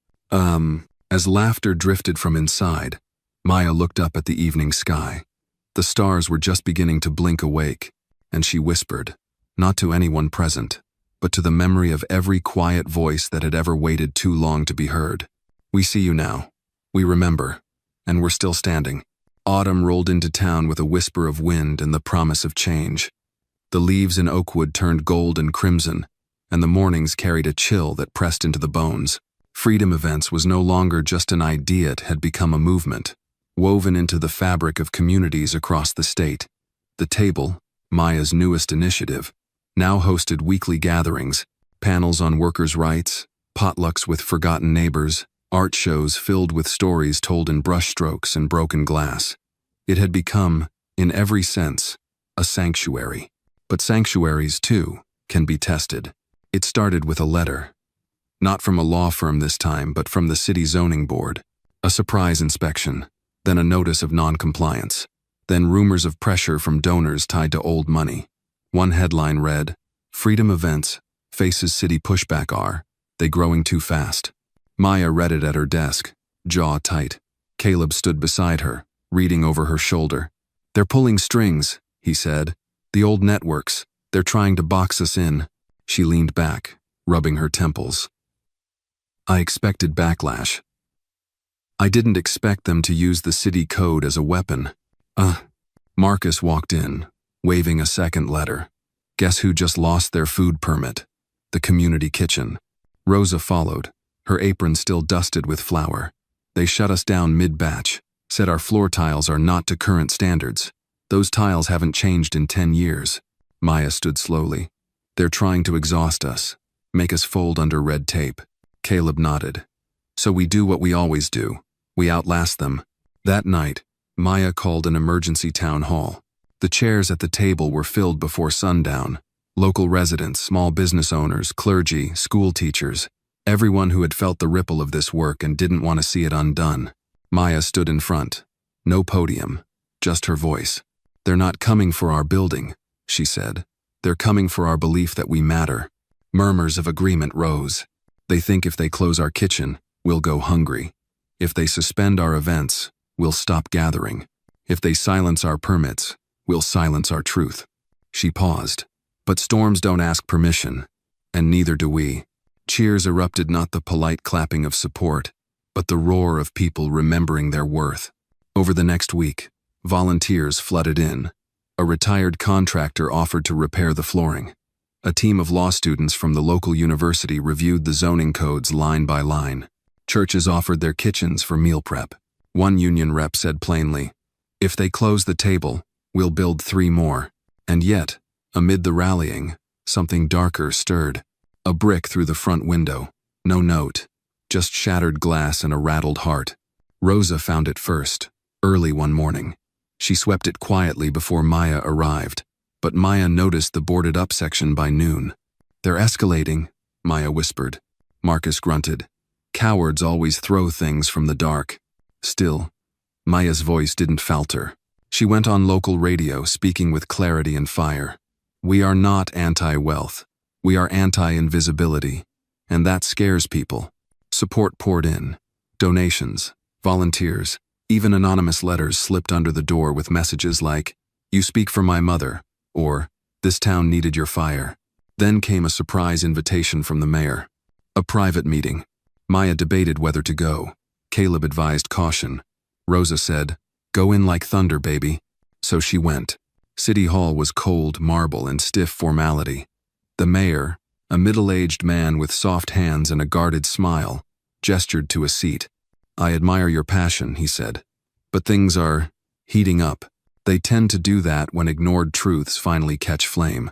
As laughter drifted from inside, Maya looked up at the evening sky. The stars were just beginning to blink awake, and she whispered, not to anyone present, but to the memory of every quiet voice that had ever waited too long to be heard. We see you now. We remember. And we're still standing. Autumn rolled into town with a whisper of wind and the promise of change. The leaves in Oakwood turned gold and crimson, and the mornings carried a chill that pressed into the bones. Freedom Events was no longer just an idea, it had become a movement, woven into the fabric of communities across the state. The Table, Maya's newest initiative, now hosted weekly gatherings, panels on workers' rights, potlucks with forgotten neighbors, art shows filled with stories told in brushstrokes and broken glass. It had become, in every sense, a sanctuary. But sanctuaries, too, can be tested. It started with a letter. Not from a law firm this time, but from the city zoning board. A surprise inspection, then a notice of non-compliance, then rumors of pressure from donors tied to old money. One headline read, Freedom Events faces city pushback. Are they growing too fast? Maya read it at her desk, jaw tight. Caleb stood beside her, reading over her shoulder. They're pulling strings, he said. The old networks, they're trying to box us in. She leaned back, rubbing her temples. I expected backlash. I didn't expect them to use the city code as a weapon. Marcus walked in, waving a second letter. Guess who just lost their food permit? The community kitchen. Rosa followed, her apron still dusted with flour. They shut us down mid-batch, said our floor tiles are not to current standards. Those tiles haven't changed in 10 years. Maya stood slowly. They're trying to exhaust us, make us fold under red tape. Caleb nodded. So we do what we always do. We outlast them. That night, Maya called an emergency town hall. The chairs at the table were filled before sundown. Local residents, small business owners, clergy, school teachers, everyone who had felt the ripple of this work and didn't want to see it undone. Maya stood in front. No podium, just her voice. They're not coming for our building, she said. They're coming for our belief that we matter. Murmurs of agreement rose. They think if they close our kitchen, we'll go hungry. If they suspend our events, we'll stop gathering. If they silence our permits, we'll silence our truth. She paused. But storms don't ask permission, and neither do we. Cheers erupted, not the polite clapping of support, but the roar of people remembering their worth. Over the next week, volunteers flooded in. A retired contractor offered to repair the flooring. A team of law students from the local university reviewed the zoning codes line by line. Churches offered their kitchens for meal prep. One union rep said plainly, "If they close the table, we'll build 3 more. And yet, amid the rallying, something darker stirred. A brick through the front window. No note, just shattered glass and a rattled heart. Rosa found it first, early one morning. She swept it quietly before Maya arrived, but Maya noticed the boarded-up section by noon. "They're escalating," Maya whispered. Marcus grunted. "Cowards always throw things from the dark." Still, Maya's voice didn't falter. She went on local radio, speaking with clarity and fire. "We are not anti-wealth. We are anti-invisibility. And that scares people." Support poured in. Donations, volunteers, even anonymous letters slipped under the door with messages like, "You speak for my mother," or "This town needed your fire." Then came a surprise invitation from the mayor. A private meeting. Maya debated whether to go. Caleb advised caution. Rosa said, "Go in like thunder, baby." So she went. City Hall was cold marble and stiff formality. The mayor, a middle-aged man with soft hands and a guarded smile, gestured to a seat. "I admire your passion," he said. "But things are heating up. They tend to do that when ignored truths finally catch flame."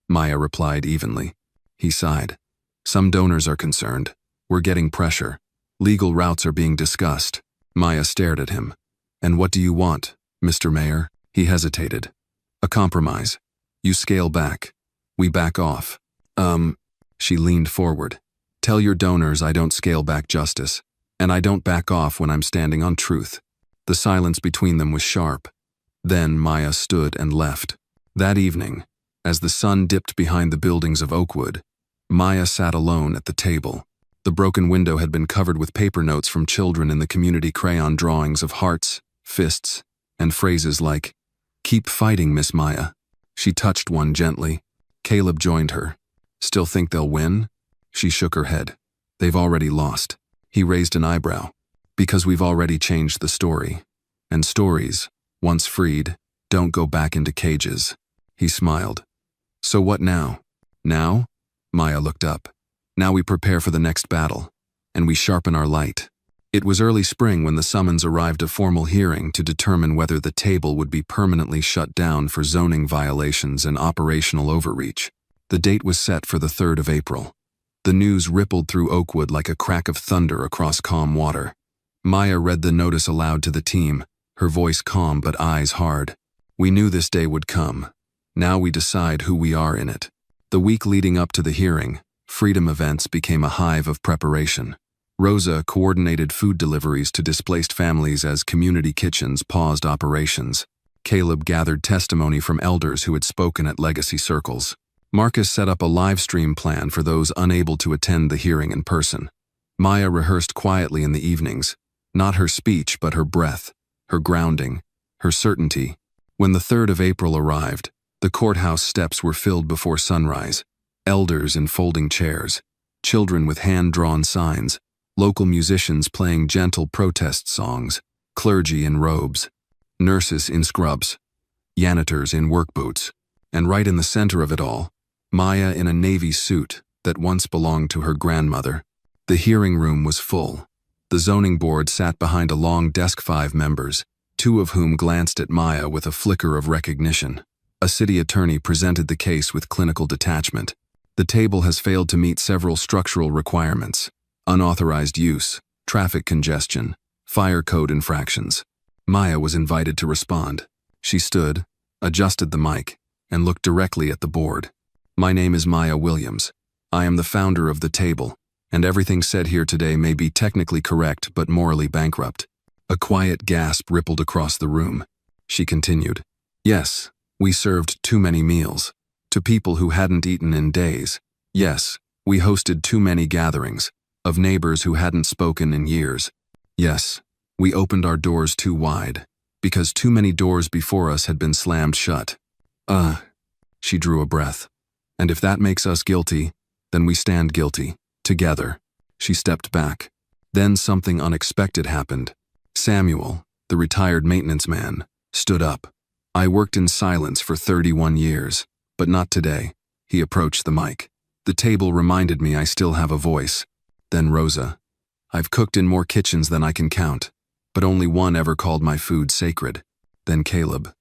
Maya replied evenly. He sighed. "Some donors are concerned. We're getting pressure. Legal routes are being discussed." Maya stared at him. "And what do you want, Mr. Mayor?" He hesitated. "A compromise. You scale back. We back off." She leaned forward. "Tell your donors I don't scale back justice, and I don't back off when I'm standing on truth." The silence between them was sharp. Then Maya stood and left. That evening, as the sun dipped behind the buildings of Oakwood, Maya sat alone at the table. The broken window had been covered with paper notes from children in the community crayon drawings of hearts, fists, and phrases like, "Keep fighting, Miss Maya." She touched one gently. Caleb joined her. "Still think they'll win?" She shook her head. "They've already lost." He raised an eyebrow. "Because we've already changed the story. And stories, once freed, don't go back into cages." He smiled. "So what now?" "Now?" Maya looked up. "Now we prepare for the next battle, and we sharpen our light." It was early spring when the summons arrived, a formal hearing to determine whether the table would be permanently shut down for zoning violations and operational overreach. The date was set for the 3rd of April. The news rippled through Oakwood like a crack of thunder across calm water. Maya read the notice aloud to the team, her voice calm but eyes hard. "We knew this day would come. Now we decide who we are in it." The week leading up to the hearing, Freedom Events became a hive of preparation. Rosa coordinated food deliveries to displaced families as community kitchens paused operations. Caleb gathered testimony from elders who had spoken at legacy circles. Marcus set up a live stream plan for those unable to attend the hearing in person. Maya rehearsed quietly in the evenings, not her speech but her breath, her grounding, her certainty. When the 3rd of April arrived, the courthouse steps were filled before sunrise. Elders in folding chairs, children with hand-drawn signs, local musicians playing gentle protest songs, clergy in robes, nurses in scrubs, janitors in work boots, and right in the center of it all, Maya in a navy suit that once belonged to her grandmother. The hearing room was full. The zoning board sat behind a long desk, 5 members, 2 of whom glanced at Maya with a flicker of recognition. A city attorney presented the case with clinical detachment. "The table has failed to meet several structural requirements: unauthorized use, traffic congestion, fire code infractions." Maya was invited to respond. She stood, adjusted the mic, and looked directly at the board. "My name is Maya Williams. I am the founder of the table, and everything said here today may be technically correct but morally bankrupt." A quiet gasp rippled across the room. She continued, "Yes, we served too many meals. To people who hadn't eaten in days. Yes, We hosted too many gatherings, of neighbors who hadn't spoken in years. Yes, we opened our doors too wide, because too many doors before us had been slammed shut. She drew a breath. And if that makes us guilty, then we stand guilty, together. She stepped back. Then something unexpected happened. Samuel, the retired maintenance man, stood up. I worked in silence for 31 years, but not today. He approached the mic. The table reminded me I still have a voice. Then Rosa. I've cooked in more kitchens than I can count, but only one ever called my food sacred. Then Caleb.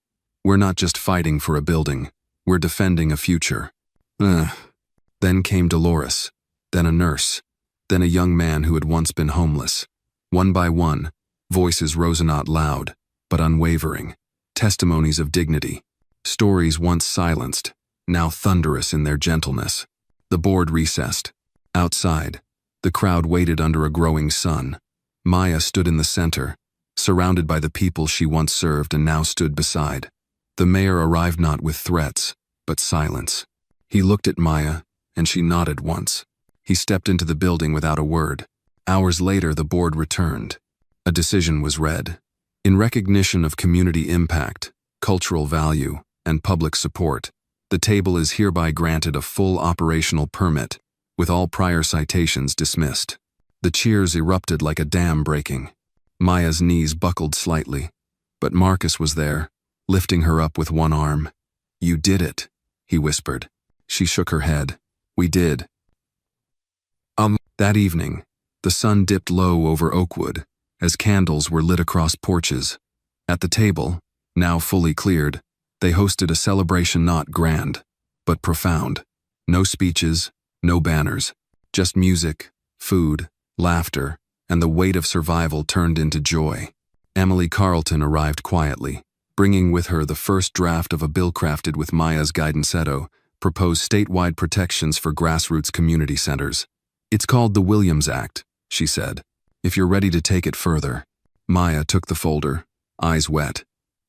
We're not just fighting for a building, we're defending a future. Then came Dolores, then a nurse, then a young man who had once been homeless. One by one, voices rose not loud, but unwavering, testimonies of dignity, stories once silenced, now thunderous in their gentleness. The board recessed. Outside, the crowd waited under a growing sun. Maya stood in the center, surrounded by the people she once served and now stood beside. The mayor arrived not with threats, but silence. He looked at Maya, and she nodded once. He stepped into the building without a word. Hours later, the board returned. A decision was read. In recognition of community impact, cultural value, and public support, the table is hereby granted a full operational permit, with all prior citations dismissed. The cheers erupted like a dam breaking. Maya's knees buckled slightly, but Marcus was there, lifting her up with one arm. "You did it," he whispered. She shook her head. "We did." That evening, the sun dipped low over Oakwood, as candles were lit across porches. At the table, now fully cleared, they hosted a celebration not grand, but profound. No speeches, no banners, just music, food, laughter, and the weight of survival turned into joy. Emily Carlton arrived quietly, bringing with her the first draft of a bill crafted with Maya's guidance proposed statewide protections for grassroots community centers. "It's called the Williams Act," she said. "If you're ready to take it further." Maya took the folder, eyes wet.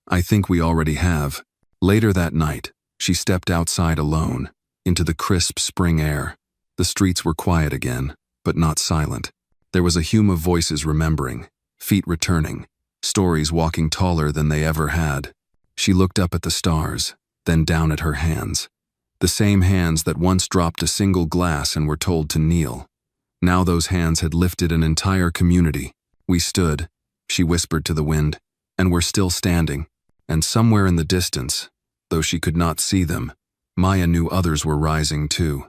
"I think we already have." Later that night, she stepped outside alone, into the crisp spring air. The streets were quiet again, but not silent. There was a hum of voices remembering, feet returning, stories walking taller than they ever had. She looked up at the stars, then down at her hands. The same hands that once dropped a single glass and were told to kneel. Now those hands had lifted an entire community. "We stood," she whispered to the wind, "and we're still standing." And somewhere in the distance, though she could not see them, Maya knew others were rising too.